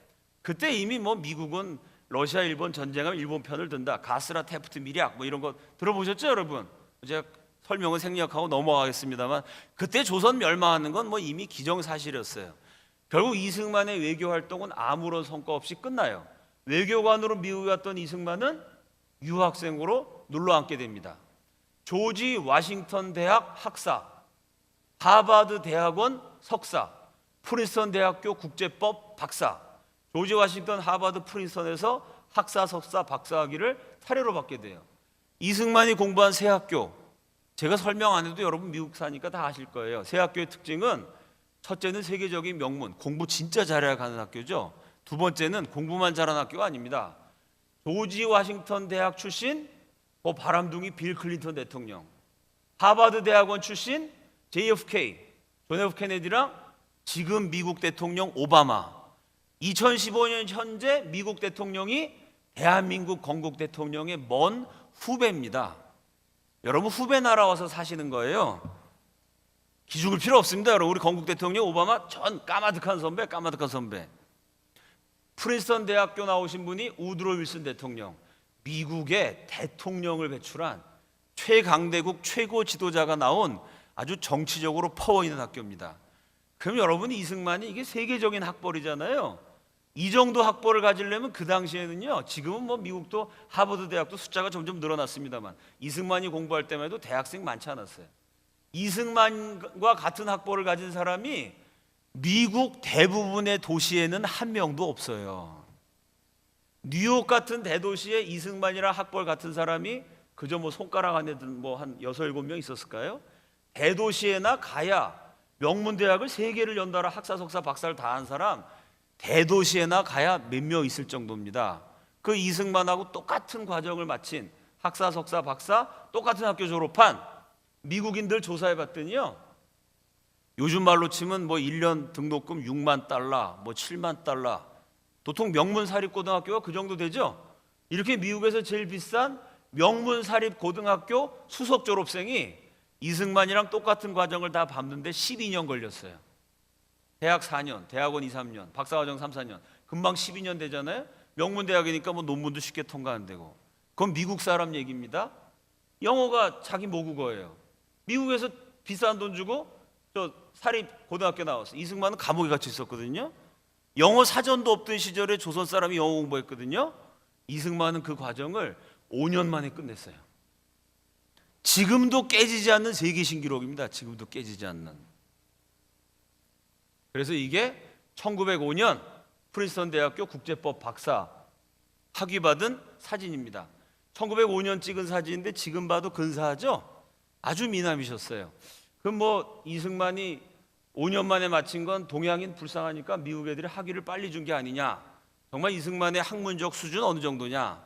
그때 이미 뭐 미국은 러시아 일본 전쟁하면 일본 편을 든다. 가스라 테프트 미략 뭐 이런 거 들어보셨죠, 여러분? 제가 설명은 생략하고 넘어가겠습니다만 그때 조선 멸망하는 건 뭐 이미 기정사실이었어요. 결국 이승만의 외교 활동은 아무런 성과 없이 끝나요. 외교관으로 미국에 왔던 이승만은 유학생으로 눌러앉게 됩니다. 조지 워싱턴 대학 학사, 하버드 대학원 석사, 프린스턴 대학교 국제법 박사, 조지 워싱턴 하버드 프린스턴에서 학사, 석사, 박사학위를 사례로 받게 돼요. 이승만이 공부한 새 학교, 제가 설명 안 해도 여러분 미국 사니까 다 아실 거예요. 새 학교의 특징은 첫째는 세계적인 명문, 공부 진짜 잘해야 가는 학교죠. 두 번째는 공부만 잘하는 학교가 아닙니다. 조지 워싱턴 대학 출신 바람둥이 빌 클린턴 대통령, 하버드 대학원 출신 JFK, 존 F 케네디랑 지금 미국 대통령 오바마, 2015년 현재 미국 대통령이 대한민국 건국 대통령의 먼 후배입니다. 여러분 후배 나라 와서 사시는 거예요. 기죽을 필요 없습니다. 여러분 우리 건국 대통령 오바마 전 까마득한 선배. 프린스턴 대학교 나오신 분이 우드로 윌슨 대통령, 미국의 대통령을 배출한 최강대국 최고 지도자가 나온 아주 정치적으로 파워 있는 학교입니다. 그럼 여러분이 이승만이 이게 세계적인 학벌이잖아요. 이 정도 학벌을 가지려면 그 당시에는요, 지금은 뭐 미국도 하버드 대학도 숫자가 점점 늘어났습니다만 이승만이 공부할 때만 해도 대학생 많지 않았어요. 이승만과 같은 학벌을 가진 사람이 미국 대부분의 도시에는 한 명도 없어요. 뉴욕 같은 대도시에 이승만이랑 학벌 같은 사람이 그저 뭐 손가락 안에 든 뭐 한 6, 7명 있었을까요? 대도시에나 가야 명문대학을 3개를 연달아 학사, 석사, 박사를 다 한 사람 대도시에나 가야 몇 명 있을 정도입니다. 그 이승만하고 똑같은 과정을 마친 학사, 석사, 박사 똑같은 학교 졸업한 미국인들 조사해 봤더니요, 요즘 말로 치면 뭐 1년 등록금 6만 달러, 뭐 7만 달러, 도통 명문 사립고등학교가 그 정도 되죠. 이렇게 미국에서 제일 비싼 명문 사립고등학교 수석 졸업생이 이승만이랑 똑같은 과정을 다 밟는데 12년 걸렸어요. 대학 4년, 대학원 2, 3년, 박사과정 3, 4년, 금방 12년 되잖아요. 명문대학이니까 뭐 논문도 쉽게 통과 안 되고. 그건 미국 사람 얘기입니다. 영어가 자기 모국어예요. 미국에서 비싼 돈 주고 저 사립고등학교 나왔어. 이승만은 감옥에 갇혀 있었거든요. 영어 사전도 없던 시절에 조선 사람이 영어 공부했거든요. 이승만은 그 과정을 5년 만에 끝냈어요. 지금도 깨지지 않는 세계 신기록입니다. 지금도 깨지지 않는. 그래서 이게 1905년 프린스턴 대학교 국제법 박사 학위받은 사진입니다. 1905년 찍은 사진인데 지금 봐도 근사하죠? 아주 미남이셨어요. 그럼 뭐 이승만이 5년 만에 마친 건 동양인 불쌍하니까 미국 애들이 학위를 빨리 준 게 아니냐? 정말 이승만의 학문적 수준 어느 정도냐?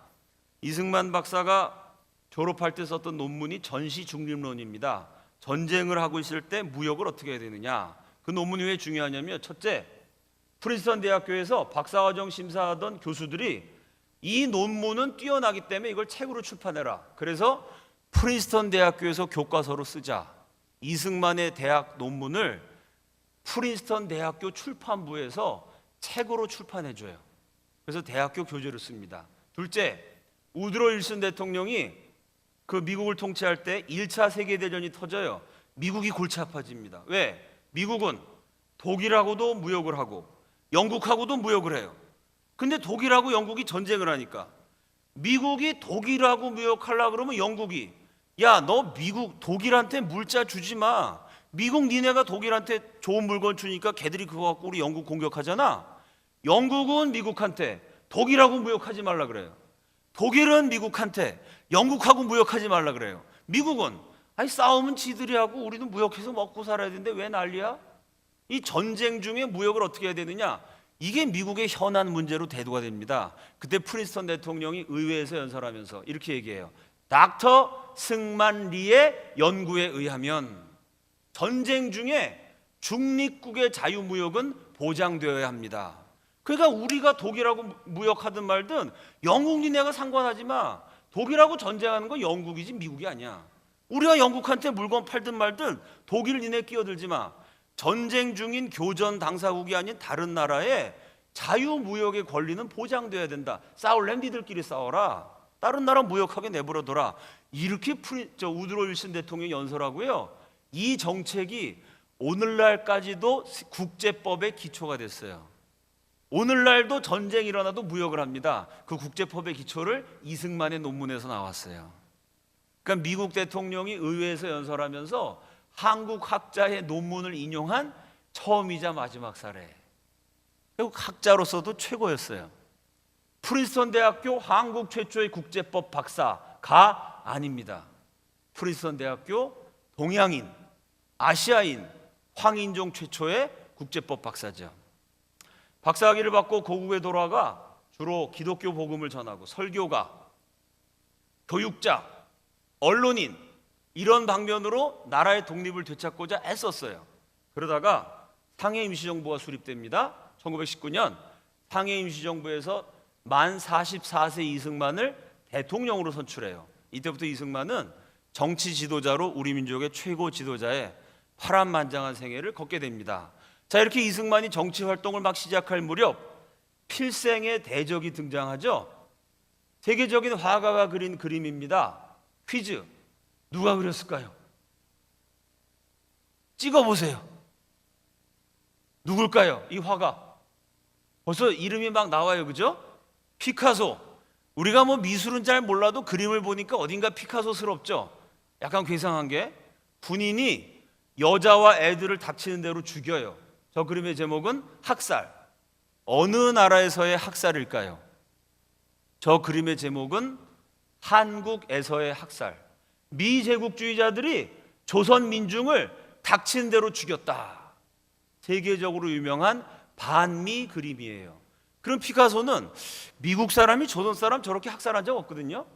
이승만 박사가 졸업할 때 썼던 논문이 전시중립론입니다. 전쟁을 하고 있을 때 무역을 어떻게 해야 되느냐? 그 논문이 왜 중요하냐면, 첫째, 프린스턴 대학교에서 박사과정 심사하던 교수들이 이 논문은 뛰어나기 때문에 이걸 책으로 출판해라. 그래서 프린스턴 대학교에서 교과서로 쓰자. 이승만의 대학 논문을 프린스턴 대학교 출판부에서 책으로 출판해줘요. 그래서 대학교 교재로 씁니다. 둘째, 우드로 윌슨 대통령이 그 미국을 통치할 때 1차 세계대전이 터져요. 미국이 골치 아파집니다. 왜? 미국은 독일하고도 무역을 하고 영국하고도 무역을 해요. 근데 독일하고 영국이 전쟁을 하니까 미국이 독일하고 무역하려고 그러면 영국이, 야, 너 미국 독일한테 물자 주지 마. 미국 니네가 독일한테 좋은 물건 주니까 걔들이 그거 갖고 우리 영국 공격하잖아. 영국은 미국한테 독일하고 무역하지 말라 그래요. 독일은 미국한테 영국하고 무역하지 말라 그래요. 미국은 아니 싸우면 지들이 하고 우리는 무역해서 먹고 살아야 되는데 왜 난리야? 이 전쟁 중에 무역을 어떻게 해야 되느냐? 이게 미국의 현안 문제로 대두가 됩니다. 그때 프린스턴 대통령이 의회에서 연설하면서 이렇게 얘기해요. 닥터 승만 리의 연구에 의하면 전쟁 중에 중립국의 자유무역은 보장되어야 합니다. 그러니까 우리가 독일하고 무역하든 말든 영국 니네가 상관하지 마. 독일하고 전쟁하는 건 영국이지 미국이 아니야. 우리가 영국한테 물건 팔든 말든 독일 니네 끼어들지 마. 전쟁 중인 교전 당사국이 아닌 다른 나라에 자유무역의 권리는 보장돼야 된다. 싸울래 니들끼리 싸워라. 다른 나라 무역하게 내버려둬라. 이렇게 우드로 윌슨 대통령이 연설하고요. 이 정책이 오늘날까지도 국제법의 기초가 됐어요. 오늘날도 전쟁이 일어나도 무역을 합니다. 그 국제법의 기초를 이승만의 논문에서 나왔어요. 그러니까 미국 대통령이 의회에서 연설하면서 한국 학자의 논문을 인용한 처음이자 마지막 사례. 결국 학자로서도 최고였어요. 프린스턴 대학교 한국 최초의 국제법 박사가 아닙니다. 프린스턴 대학교 동양인, 아시아인, 황인종 최초의 국제법 박사죠. 박사학위를 받고 고국에 돌아가 주로 기독교 복음을 전하고 설교가, 교육자, 언론인 이런 방면으로 나라의 독립을 되찾고자 애썼어요. 그러다가 상해 임시정부가 수립됩니다. 1919년 상해 임시정부에서 만 44세 이승만을 대통령으로 선출해요. 이때부터 이승만은 정치 지도자로 우리 민족의 최고 지도자의 파란만장한 생애를 걷게 됩니다. 자, 이렇게 이승만이 정치 활동을 막 시작할 무렵 필생의 대적이 등장하죠. 세계적인 화가가 그린 그림입니다. 퀴즈. 누가 그렸을까요? 찍어보세요. 누굴까요? 이 화가. 벌써 이름이 막 나와요. 그죠? 피카소. 우리가 뭐 미술은 잘 몰라도 그림을 보니까 어딘가 피카소스럽죠? 약간 괴상한 게 군인이 여자와 애들을 닥치는 대로 죽여요. 저 그림의 제목은 학살. 어느 나라에서의 학살일까요? 저 그림의 제목은 한국에서의 학살. 미제국주의자들이 조선 민중을 닥치는 대로 죽였다. 세계적으로 유명한 반미 그림이에요. 그럼 피카소는 미국 사람이 조선 사람 저렇게 학살한 적 없거든요.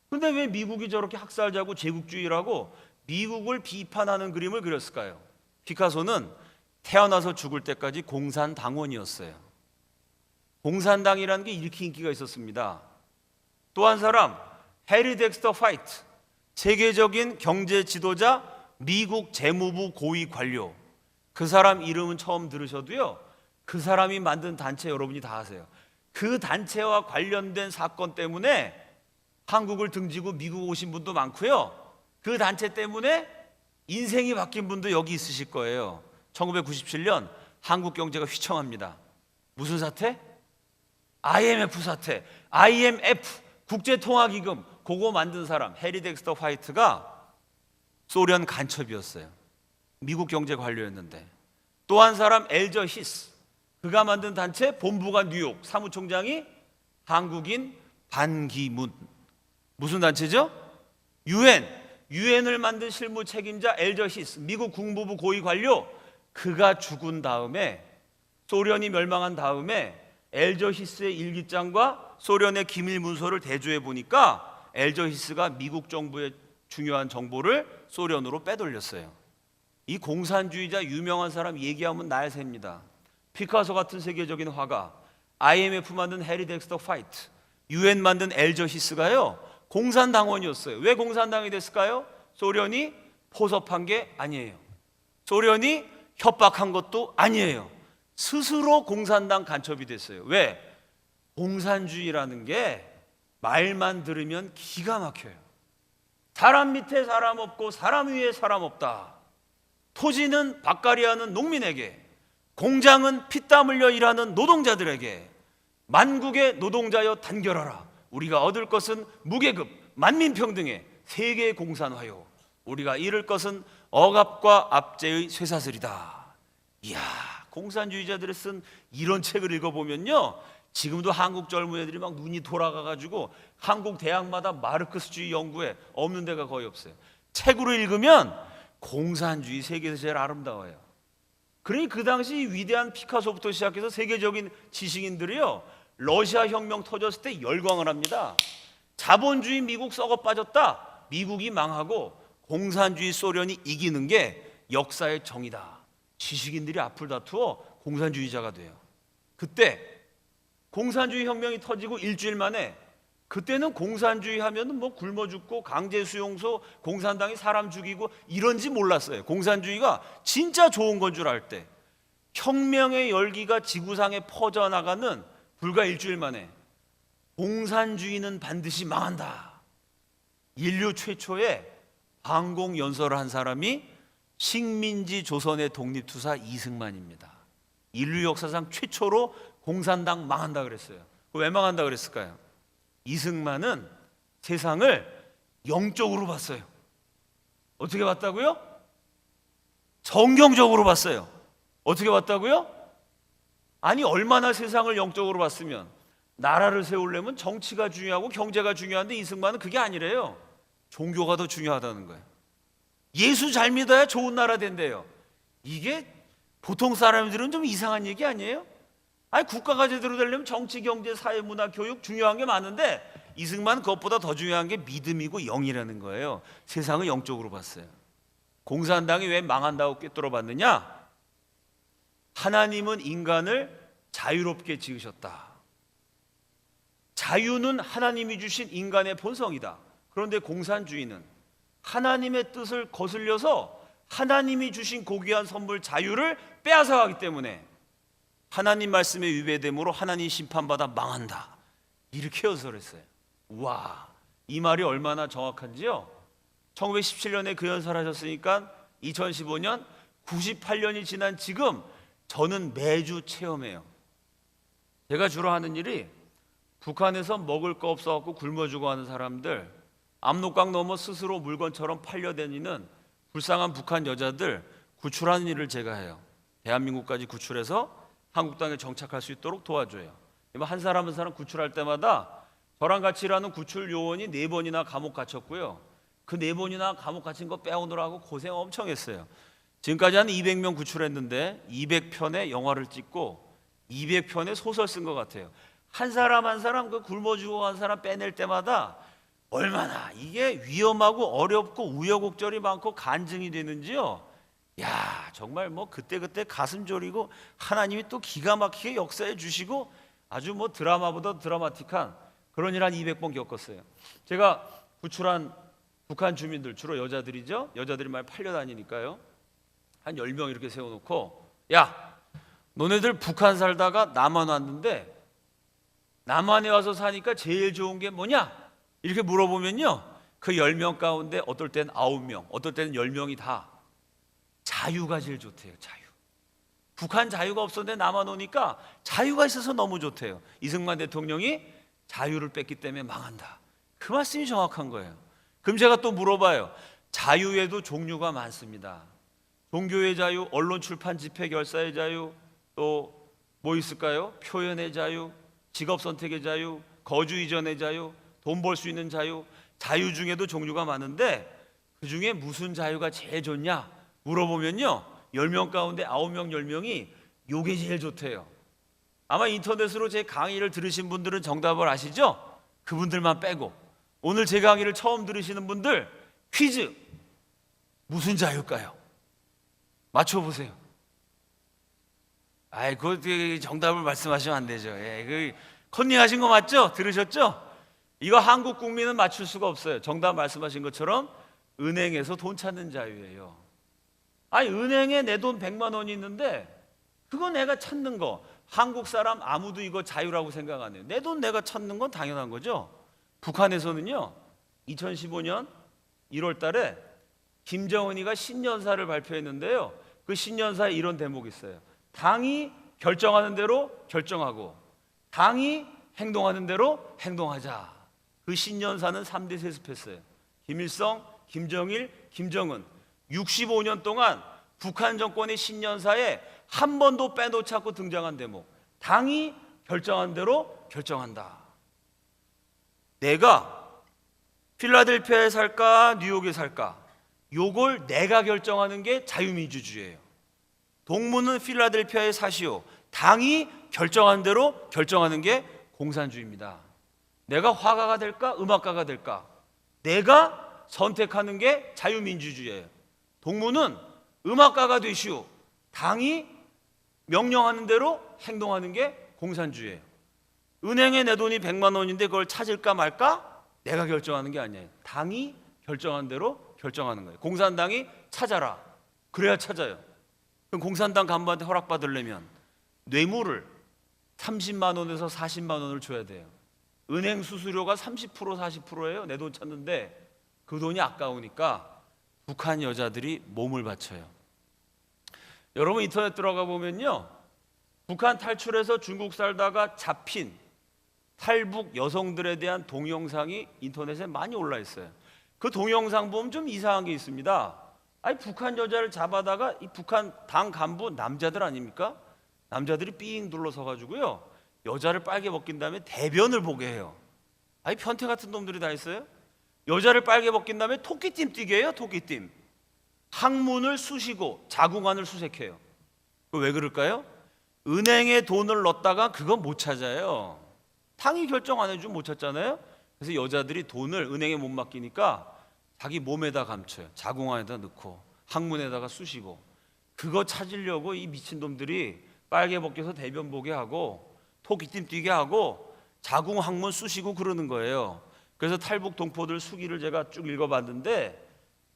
근데 왜 미국이 저렇게 학살자고 제국주의라고 미국을 비판하는 그림을 그렸을까요? 피카소는 태어나서 죽을 때까지 공산당원이었어요. 공산당이라는 게 이렇게 인기가 있었습니다. 또 한 사람, 해리 덱스터 화이트, 세계적인 경제 지도자, 미국 재무부 고위 관료. 그 사람 이름은 처음 들으셔도요, 그 사람이 만든 단체 여러분이 다 아세요. 그 단체와 관련된 사건 때문에 한국을 등지고 미국 오신 분도 많고요, 그 단체 때문에 인생이 바뀐 분도 여기 있으실 거예요. 1997년 한국 경제가 휘청합니다. 무슨 사태? IMF 사태. IMF 국제통화기금, 그거 만든 사람 해리 덱스터 화이트가 소련 간첩이었어요. 미국 경제 관료였는데. 또 한 사람 엘저 히스, 그가 만든 단체 본부가 뉴욕, 사무총장이 한국인 반기문. 무슨 단체죠? 유엔을 만든 실무 책임자 엘저 히스, 미국 국무부 고위 관료. 그가 죽은 다음에, 소련이 멸망한 다음에 엘저 히스의 일기장과 소련의 기밀 문서를 대조해 보니까 엘저 히스가 미국 정부의 중요한 정보를 소련으로 빼돌렸어요. 이 공산주의자 유명한 사람 얘기하면 날 셉니다. 피카소 같은 세계적인 화가, IMF 만든 해리 덱스터 화이트, UN 만든 엘저 히스가요, 공산당원이었어요. 왜 공산당이 됐을까요? 소련이 포섭한 게 아니에요. 소련이 협박한 것도 아니에요. 스스로 공산당 간첩이 됐어요. 왜? 공산주의라는 게 말만 들으면 기가 막혀요. 사람 밑에 사람 없고 사람 위에 사람 없다. 토지는 밭갈이 하는 농민에게, 공장은 피땀 흘려 일하는 노동자들에게, 만국의 노동자여 단결하라. 우리가 얻을 것은 무계급, 만민평등의 세계 공산화요. 우리가 잃을 것은 억압과 압제의 쇠사슬이다. 이야, 공산주의자들이 쓴 이런 책을 읽어보면요, 지금도 한국 젊은 애들이 막 눈이 돌아가가지고 한국 대학마다 마르크스주의 연구에 없는 데가 거의 없어요. 책으로 읽으면 공산주의 세계에서 제일 아름다워요. 그러니 그 당시 위대한 피카소부터 시작해서 세계적인 지식인들이요, 러시아 혁명 터졌을 때 열광을 합니다. 자본주의 미국 썩어 빠졌다. 미국이 망하고 공산주의 소련이 이기는 게 역사의 정이다. 지식인들이 앞을 다투어 공산주의자가 돼요. 그때 공산주의 혁명이 터지고 일주일 만에, 그때는 공산주의 하면은 뭐 굶어 죽고 강제 수용소, 공산당이 사람 죽이고 이런지 몰랐어요. 공산주의가 진짜 좋은 건 줄 알 때, 혁명의 열기가 지구상에 퍼져나가는 불과 일주일 만에 공산주의는 반드시 망한다. 인류 최초의 항공 연설을 한 사람이 식민지 조선의 독립투사 이승만입니다. 인류 역사상 최초로 공산당 망한다 그랬어요. 왜 망한다 그랬을까요? 이승만은 세상을 영적으로 봤어요. 어떻게 봤다고요? 성경적으로 봤어요. 어떻게 봤다고요? 아니, 얼마나 세상을 영적으로 봤으면, 나라를 세우려면 정치가 중요하고 경제가 중요한데 이승만은 그게 아니래요. 종교가 더 중요하다는 거예요. 예수 잘 믿어야 좋은 나라 된대요. 이게 보통 사람들은 좀 이상한 얘기 아니에요? 아니, 국가가 제대로 되려면 정치, 경제, 사회, 문화, 교육 중요한 게 많은데 이승만은 그것보다 더 중요한 게 믿음이고 영이라는 거예요. 세상을 영적으로 봤어요. 공산당이 왜 망한다고 꿰뚫어봤느냐? 하나님은 인간을 자유롭게 지으셨다. 자유는 하나님이 주신 인간의 본성이다. 그런데 공산주의는 하나님의 뜻을 거슬려서 하나님이 주신 고귀한 선물 자유를 빼앗아가기 때문에 하나님 말씀에 위배됨으로 하나님 심판받아 망한다. 이렇게 연설했어요. 와, 이 말이 얼마나 정확한지요. 1917년에 그 연설을 하셨으니까 2015년 98년이 지난 지금 저는 매주 체험해요. 제가 주로 하는 일이 북한에서 먹을 거 없어갖고 굶어 죽어하는 사람들, 압록강 넘어 스스로 물건처럼 팔려다니는 불쌍한 북한 여자들 구출하는 일을 제가 해요. 대한민국까지 구출해서 한국 땅에 정착할 수 있도록 도와줘요. 한 사람 한 사람 구출할 때마다 저랑 같이 일하는 구출 요원이 4번이나 감옥 갇혔고요. 그 4번이나 감옥 갇힌 거 빼오느라고 고생 엄청 했어요. 지금까지 한 200명 구출했는데 200편의 영화를 찍고 200편의 소설 쓴 것 같아요. 한 사람 한 사람 그 굶어 죽어간 사람 빼낼 때마다 얼마나 이게 위험하고 어렵고 우여곡절이 많고 간증이 되는지요. 야, 정말 뭐 그때그때 가슴 졸이고 하나님이 또 기가 막히게 역사해 주시고 아주 뭐 드라마보다 드라마틱한 그런 일 한 200번 겪었어요. 제가 구출한 북한 주민들 주로 여자들이죠. 여자들이 많이 팔려다니니까요. 한 10명 이렇게 세워놓고, 야, 너네들 북한 살다가 남한 왔는데 남한에 와서 사니까 제일 좋은 게 뭐냐? 이렇게 물어보면요, 그 10명 가운데 어떨 땐 9명, 어떨 때는 10명이 다 자유가 제일 좋대요. 자유. 북한 자유가 없었는데 남한 오니까 자유가 있어서 너무 좋대요. 이승만 대통령이 자유를 뺐기 때문에 망한다. 그 말씀이 정확한 거예요. 그럼 제가 또 물어봐요. 자유에도 종류가 많습니다. 종교의 자유, 언론 출판 집회 결사의 자유, 또 뭐 있을까요? 표현의 자유, 직업 선택의 자유, 거주 이전의 자유, 돈 벌 수 있는 자유. 자유 중에도 종류가 많은데 그 중에 무슨 자유가 제일 좋냐 물어보면요, 10명 가운데 9명, 10명이 요게 제일 좋대요. 아마 인터넷으로 제 강의를 들으신 분들은 정답을 아시죠? 그분들만 빼고 오늘 제 강의를 처음 들으시는 분들 퀴즈, 무슨 자유일까요? 맞춰보세요. 아이, 그 정답을 말씀하시면 안 되죠. 예, 그 컨닝하신 거 맞죠? 들으셨죠? 이거 한국 국민은 맞출 수가 없어요. 정답 말씀하신 것처럼 은행에서 돈 찾는 자유예요. 아니, 은행에 내 돈 100만 원이 있는데 그거 내가 찾는 거, 한국 사람 아무도 이거 자유라고 생각 안 해요. 내 돈 내가 찾는 건 당연한 거죠. 북한에서는요, 2015년 1월 달에 김정은이가 신년사를 발표했는데요, 그 신년사에 이런 대목이 있어요. 당이 결정하는 대로 결정하고 당이 행동하는 대로 행동하자. 그 신년사는 3대 세습했어요. 김일성, 김정일, 김정은 65년 동안 북한 정권의 신년사에 한 번도 빼놓지 않고 등장한 대목, 당이 결정한 대로 결정한다. 내가 필라델피아에 살까 뉴욕에 살까, 요걸 내가 결정하는 게 자유민주주의예요. 동문은 필라델피아에 사시오. 당이 결정한 대로 결정하는 게 공산주의입니다. 내가 화가가 될까 음악가가 될까, 내가 선택하는 게 자유민주주의예요. 동문은 음악가가 되시오. 당이 명령하는 대로 행동하는 게 공산주의예요. 은행에 내 돈이 100만 원인데 그걸 찾을까 말까 내가 결정하는 게 아니에요. 당이 결정한 대로 결정하는 거예요. 공산당이 찾아라. 그래야 찾아요. 그럼 공산당 간부한테 허락받으려면 뇌물을 30만 원에서 40만 원을 줘야 돼요. 은행 수수료가 30% 40%예요. 내 돈 찾는데 그 돈이 아까우니까 북한 여자들이 몸을 바쳐요. 여러분 인터넷 들어가 보면요, 북한 탈출해서 중국 살다가 잡힌 탈북 여성들에 대한 동영상이 인터넷에 많이 올라 있어요. 그 동영상 보면 좀 이상한 게 있습니다. 아니, 북한 여자를 잡아다가 이 북한 당 간부 남자들 아닙니까? 남자들이 삥 둘러서 가지고요, 여자를 빨개 벗긴 다음에 대변을 보게 해요. 아니, 변태 같은 놈들이 다 있어요. 여자를 빨개 벗긴 다음에 토끼띠 뛰게 해요. 토끼띠. 항문을 쑤시고 자궁안을 수색해요. 왜 그럴까요? 은행에 돈을 넣었다가 그거 못 찾아요. 당이 결정 안 해주면 못 찾잖아요. 그래서 여자들이 돈을 은행에 못 맡기니까 자기 몸에다 감춰요. 자궁안에다 넣고 항문에다가 쑤시고, 그거 찾으려고 이 미친놈들이 빨개 벗겨서 대변 보게 하고 토끼띠 뛰게 하고 자궁 항문 쑤시고 그러는 거예요. 그래서 탈북 동포들 수기를 제가 쭉 읽어봤는데,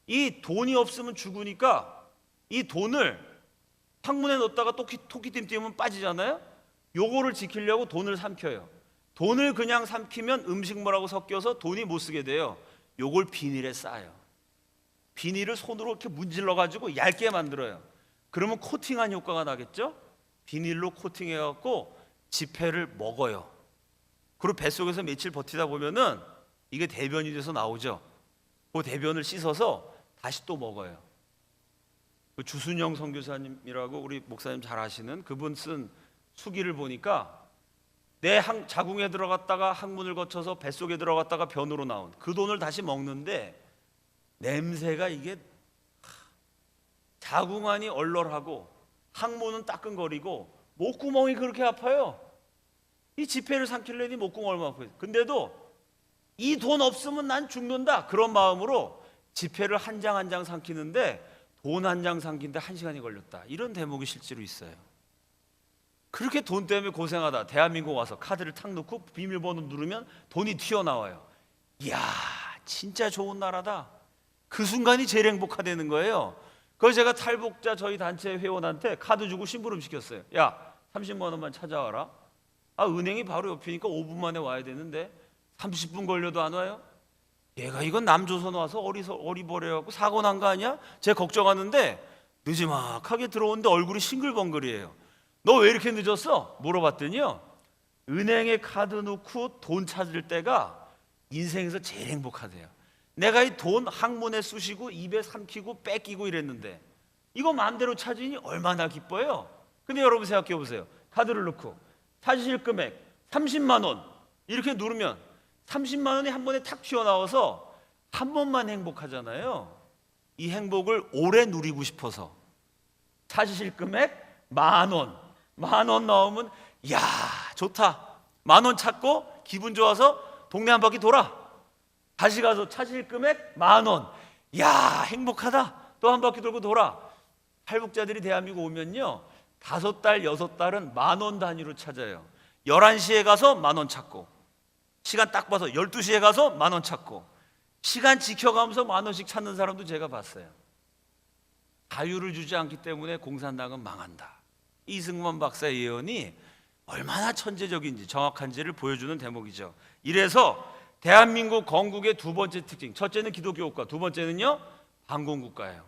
이 돈이 없으면 죽으니까 이 돈을 항문에 넣었다가 토끼띠 띄우면 빠지잖아요. 요거를 지키려고 돈을 삼켜요. 돈을 그냥 삼키면 음식물하고 섞여서 돈이 못 쓰게 돼요. 요걸 비닐에 싸요. 비닐을 손으로 이렇게 문질러 가지고 얇게 만들어요. 그러면 코팅한 효과가 나겠죠? 비닐로 코팅해 갖고 지폐를 먹어요. 그리고 뱃속에서 며칠 버티다 보면은 이게 대변이 돼서 나오죠. 그 대변을 씻어서 다시 또 먹어요. 그 주순영 선교사님이라고 우리 목사님 잘 아시는 그분 쓴 수기를 보니까 내 자궁에 들어갔다가 항문을 거쳐서 뱃속에 들어갔다가 변으로 나온 그 돈을 다시 먹는데 냄새가 이게 자궁 안이 얼얼하고 항문은 따끔거리고 목구멍이 그렇게 아파요. 이 지폐를 삼키려니 목구멍 얼마나 아파요. 근데도 이 돈 없으면 난 죽는다 그런 마음으로 지폐를 한 장 한 장 삼키는데 돈 한 장 삼키는데 1시간이 걸렸다. 이런 대목이 실제로 있어요. 그렇게 돈 때문에 고생하다 대한민국 와서 카드를 탁 넣고 비밀번호 누르면 돈이 튀어나와요. 이야 진짜 좋은 나라다. 그 순간이 제일 행복하다는 거예요. 그래서 제가 탈북자 저희 단체 회원한테 카드 주고 심부름 시켰어요. 야 30만 원만 찾아와라. 아 은행이 바로 옆이니까 5분 만에 와야 되는데 30분 걸려도 안 와요? 얘가 이건 남조선 와서 어리버려갖고 사고 난 거 아니야? 제가 걱정하는데 늦지막하게 들어오는데 얼굴이 싱글벙글이에요. 너 왜 이렇게 늦었어? 물어봤더니요 은행에 카드 넣고 돈 찾을 때가 인생에서 제일 행복하대요. 내가 이 돈 항문에 쑤시고 입에 삼키고 뺏기고 이랬는데 이거 마음대로 찾으니 얼마나 기뻐요. 근데 여러분 생각해 보세요. 카드를 넣고 찾으실 금액 30만 원 이렇게 누르면 30만 원이 한 번에 탁 튀어나와서 한 번만 행복하잖아요. 이 행복을 오래 누리고 싶어서 찾으실 금액 10,000원 10,000원 나오면 야 좋다 10,000원 찾고 기분 좋아서 동네 한 바퀴 돌아 다시 가서 찾으실 금액 10,000원 야 행복하다 또 한 바퀴 돌고 돌아. 탈북자들이 대한민국 오면요 5달 6달은 10,000원 단위로 찾아요. 11시에 가서 10,000원 찾고 시간 딱 봐서 12시에 가서 10,000원 찾고 시간 지켜가면서 10,000원씩 찾는 사람도 제가 봤어요. 자유를 주지 않기 때문에 공산당은 망한다. 이승만 박사의 예언이 얼마나 천재적인지 정확한지를 보여주는 대목이죠. 이래서 대한민국 건국의 두 번째 특징, 첫째는 기독교 국가, 두 번째는요 반공국가예요.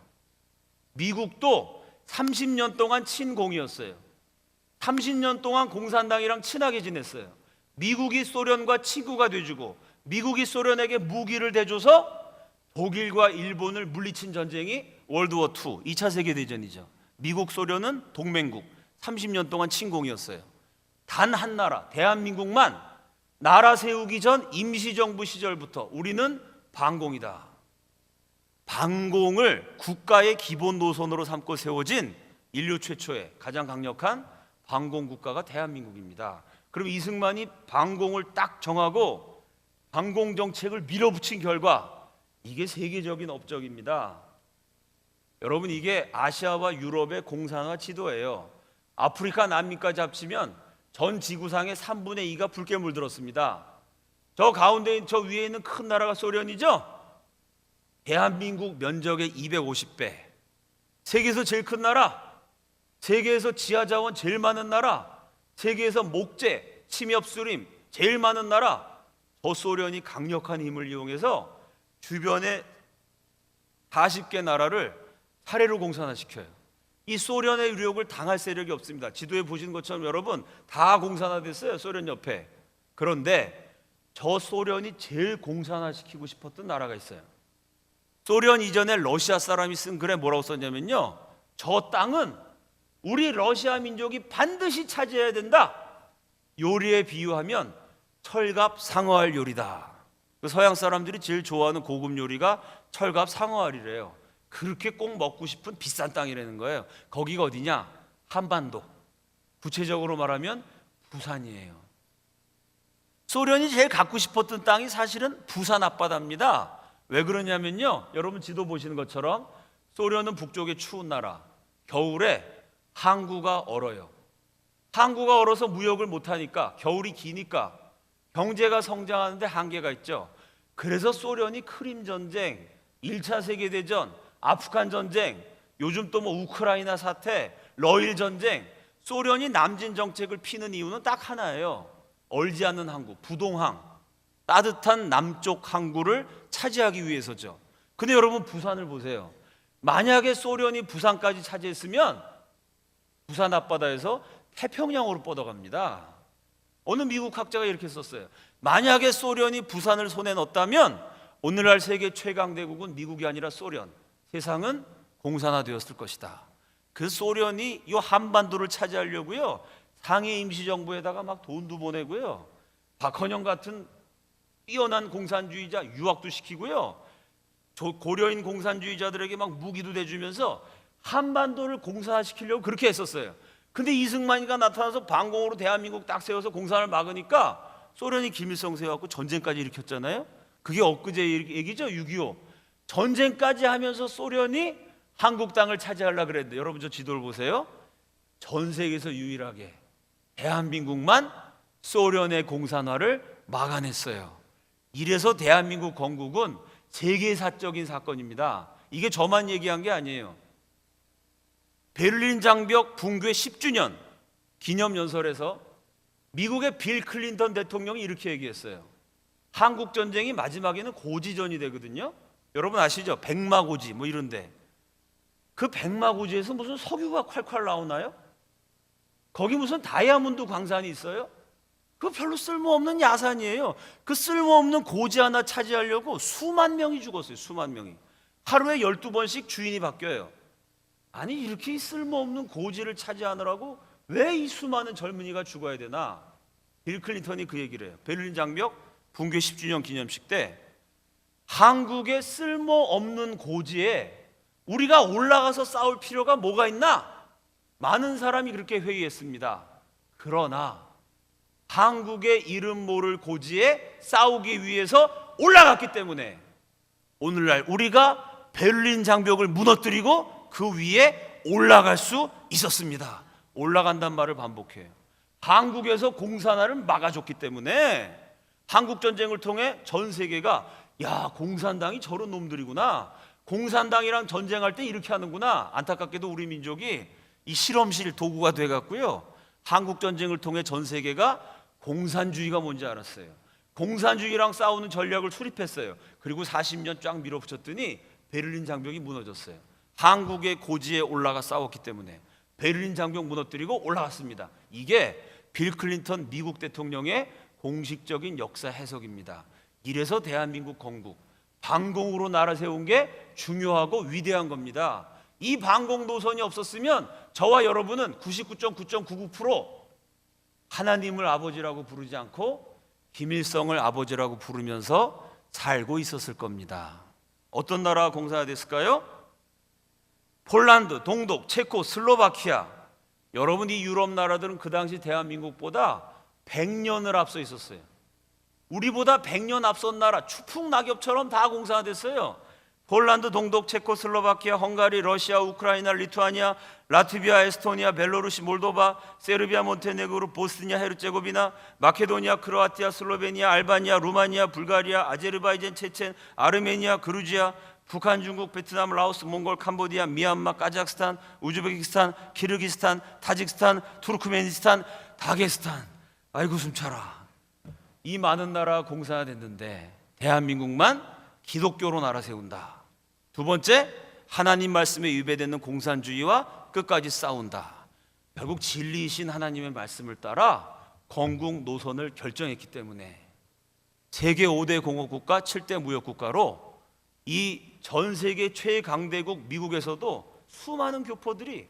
미국도 30년 동안 친공이었어요. 30년 동안 공산당이랑 친하게 지냈어요. 미국이 소련과 친구가 돼주고 미국이 소련에게 무기를 대줘서 독일과 일본을 물리친 전쟁이 월드워 2, 2차 세계대전이죠. 미국, 소련은 동맹국, 30년 동안 친공이었어요. 단 한 나라, 대한민국만 나라 세우기 전 임시정부 시절부터 우리는 반공이다. 반공을 국가의 기본 노선으로 삼고 세워진 인류 최초의 가장 강력한 반공국가가 대한민국입니다. 그럼 이승만이 반공을 딱 정하고 반공 정책을 밀어붙인 결과 이게 세계적인 업적입니다. 여러분 이게 아시아와 유럽의 공산화 지도예요. 아프리카 남미까지 합치면 전 지구상의 3분의 2가 붉게 물들었습니다. 저 가운데 저 위에 있는 큰 나라가 소련이죠. 대한민국 면적의 250배. 세계에서 제일 큰 나라, 세계에서 지하자원 제일 많은 나라, 세계에서 목재, 침엽수림 제일 많은 나라. 저 소련이 강력한 힘을 이용해서 주변의 40개 나라를 차례로 공산화시켜요. 이 소련의 유력을 당할 세력이 없습니다. 지도에 보시는 것처럼 여러분 다 공산화됐어요. 소련 옆에. 그런데 저 소련이 제일 공산화시키고 싶었던 나라가 있어요. 소련 이전에 러시아 사람이 쓴 글에 뭐라고 썼냐면요 저 땅은 우리 러시아 민족이 반드시 차지해야 된다. 요리에 비유하면 철갑 상어알 요리다. 서양 사람들이 제일 좋아하는 고급 요리가 철갑 상어알이래요. 그렇게 꼭 먹고 싶은 비싼 땅이라는 거예요. 거기가 어디냐? 한반도. 구체적으로 말하면 부산이에요. 소련이 제일 갖고 싶었던 땅이 사실은 부산 앞바다입니다. 왜 그러냐면요 여러분 지도 보시는 것처럼 소련은 북쪽의 추운 나라. 겨울에 항구가 얼어요. 항구가 얼어서 무역을 못하니까 겨울이 기니까 경제가 성장하는데 한계가 있죠. 그래서 소련이 크림 전쟁, 1차 세계대전, 아프간 전쟁, 요즘 또 뭐 우크라이나 사태, 러일 전쟁, 소련이 남진 정책을 피는 이유는 딱 하나예요. 얼지 않는 항구, 부동항, 따뜻한 남쪽 항구를 차지하기 위해서죠. 근데 여러분 부산을 보세요. 만약에 소련이 부산까지 차지했으면 부산 앞바다에서 태평양으로 뻗어갑니다. 어느 미국 학자가 이렇게 썼어요. 만약에 소련이 부산을 손에 넣었다면 오늘날 세계 최강 대국은 미국이 아니라 소련, 세상은 공산화되었을 것이다. 그 소련이 이 한반도를 차지하려고요, 상해 임시정부에다가 막 돈도 보내고요, 박헌영 같은 뛰어난 공산주의자 유학도 시키고요, 고려인 공산주의자들에게 막 무기도 대주면서 한반도를 공산화시키려고 그렇게 했었어요. 근데 이승만이가 나타나서 반공으로 대한민국 딱 세워서 공산을 막으니까 소련이 김일성 세워갖고 전쟁까지 일으켰잖아요. 그게 엊그제 얘기죠. 6.25 전쟁까지 하면서 소련이 한국 땅을 차지하려고 그랬는데, 여러분 저 지도를 보세요. 전 세계에서 유일하게 대한민국만 소련의 공산화를 막아냈어요. 이래서 대한민국 건국은 세계사적인 사건입니다. 이게 저만 얘기한 게 아니에요. 베를린 장벽 붕괴 10주년 기념연설에서 미국의 빌 클린턴 대통령이 이렇게 얘기했어요. 한국 전쟁이 마지막에는 고지전이 되거든요. 여러분 아시죠? 백마고지 뭐 이런데, 그 백마고지에서 무슨 석유가 콸콸 나오나요? 거기 무슨 다이아몬드 광산이 있어요? 그거 별로 쓸모없는 야산이에요. 그 쓸모없는 고지 하나 차지하려고 수만 명이 죽었어요. 수만 명이. 하루에 12번씩 주인이 바뀌어요. 아니 이렇게 쓸모없는 고지를 차지하느라고 왜 이 수많은 젊은이가 죽어야 되나? 빌 클린턴이 그 얘기를 해요. 베를린 장벽 붕괴 10주년 기념식 때 한국의 쓸모없는 고지에 우리가 올라가서 싸울 필요가 뭐가 있나? 많은 사람이 그렇게 회의했습니다. 그러나 한국의 이름 모를 고지에 싸우기 위해서 올라갔기 때문에 오늘날 우리가 베를린 장벽을 무너뜨리고 그 위에 올라갈 수 있었습니다. 올라간단 말을 반복해요. 한국에서 공산화를 막아줬기 때문에 한국 전쟁을 통해 전 세계가 야, 공산당이 저런 놈들이구나, 공산당이랑 전쟁할 때 이렇게 하는구나. 안타깝게도 우리 민족이 이 실험실 도구가 돼갖고요, 한국 전쟁을 통해 전 세계가 공산주의가 뭔지 알았어요. 공산주의랑 싸우는 전략을 수립했어요. 그리고 40년 쫙 밀어붙였더니 베를린 장벽이 무너졌어요. 한국의 고지에 올라가 싸웠기 때문에 베를린 장벽 무너뜨리고 올라갔습니다. 이게 빌 클린턴 미국 대통령의 공식적인 역사 해석입니다. 이래서 대한민국 건국, 반공으로 나라 세운 게 중요하고 위대한 겁니다. 이 반공 노선이 없었으면 저와 여러분은 99.999% 하나님을 아버지라고 부르지 않고 김일성을 아버지라고 부르면서 살고 있었을 겁니다. 어떤 나라가 공산화됐을까요? 폴란드, 동독, 체코, 슬로바키아. 여러분 이 유럽 나라들은 그 당시 대한민국보다 100년을 앞서 있었어요. 우리보다 100년 앞선 나라, 추풍 낙엽처럼 다 공산화됐어요. 폴란드, 동독, 체코, 슬로바키아, 헝가리, 러시아, 우크라이나, 리투아니아, 라트비아, 에스토니아, 벨로루시, 몰도바, 세르비아, 몬테네그로, 보스니아, 헤르체고비나, 마케도니아, 크로아티아, 슬로베니아, 알바니아, 루마니아, 불가리아, 아제르바이잔, 체첸, 아르메니아, 그루지아, 북한, 중국, 베트남, 라오스, 몽골, 캄보디아, 미얀마, 카자흐스탄, 우즈베키스탄, 키르기스탄, 타직스탄, 투르크메니스탄, 다게스탄. 아이고 숨차라. 이 많은 나라가 공산화됐는데 대한민국만 기독교로 나라 세운다. 두 번째, 하나님 말씀에 위배되는 공산주의와 끝까지 싸운다. 결국 진리이신 하나님의 말씀을 따라 건국 노선을 결정했기 때문에 세계 5대 공업국가 7대 무역국가로 이 전 세계 최강대국 미국에서도 수많은 교포들이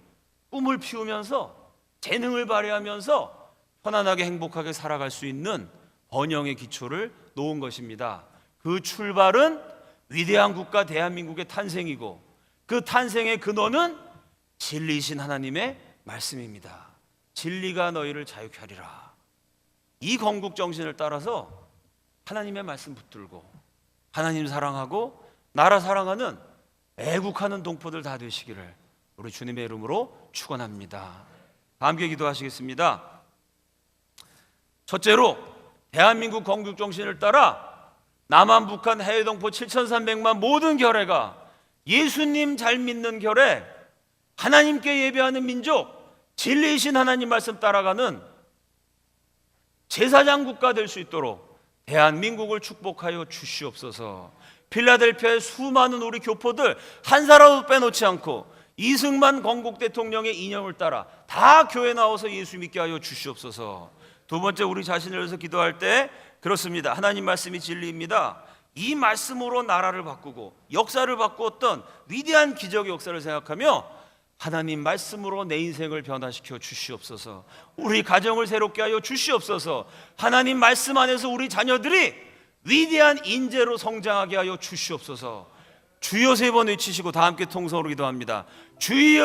꿈을 피우면서 재능을 발휘하면서 편안하게 행복하게 살아갈 수 있는 번영의 기초를 놓은 것입니다. 그 출발은 위대한 국가 대한민국의 탄생이고 그 탄생의 근원은 진리이신 하나님의 말씀입니다. 진리가 너희를 자유케 하리라. 이 건국 정신을 따라서 하나님의 말씀 붙들고 하나님 사랑하고 나라 사랑하는 애국하는 동포들 다 되시기를 우리 주님의 이름으로 축원합니다. 함께 기도하시겠습니다. 첫째로 대한민국 건국 정신을 따라 남한 북한 해외 동포 7,300만 모든 결례가 예수님 잘 믿는 결례, 하나님께 예배하는 민족, 진리이신 하나님 말씀 따라가는 제사장 국가 될 수 있도록 대한민국을 축복하여 주시옵소서. 필라델피아의 수많은 우리 교포들 한 사람도 빼놓지 않고 이승만 건국 대통령의 이념을 따라 다 교회 나와서 예수 믿게 하여 주시옵소서. 두 번째, 우리 자신을 위해서 기도할 때 그렇습니다. 하나님 말씀이 진리입니다. 이 말씀으로 나라를 바꾸고 역사를 바꾸었던 위대한 기적의 역사를 생각하며 하나님 말씀으로 내 인생을 변화시켜 주시옵소서. 우리 가정을 새롭게 하여 주시옵소서. 하나님 말씀 안에서 우리 자녀들이 위대한 인재로 성장하게 하여 주시옵소서. 주여 세 번 외치시고 다 함께 통성으로 기도합니다. 주여.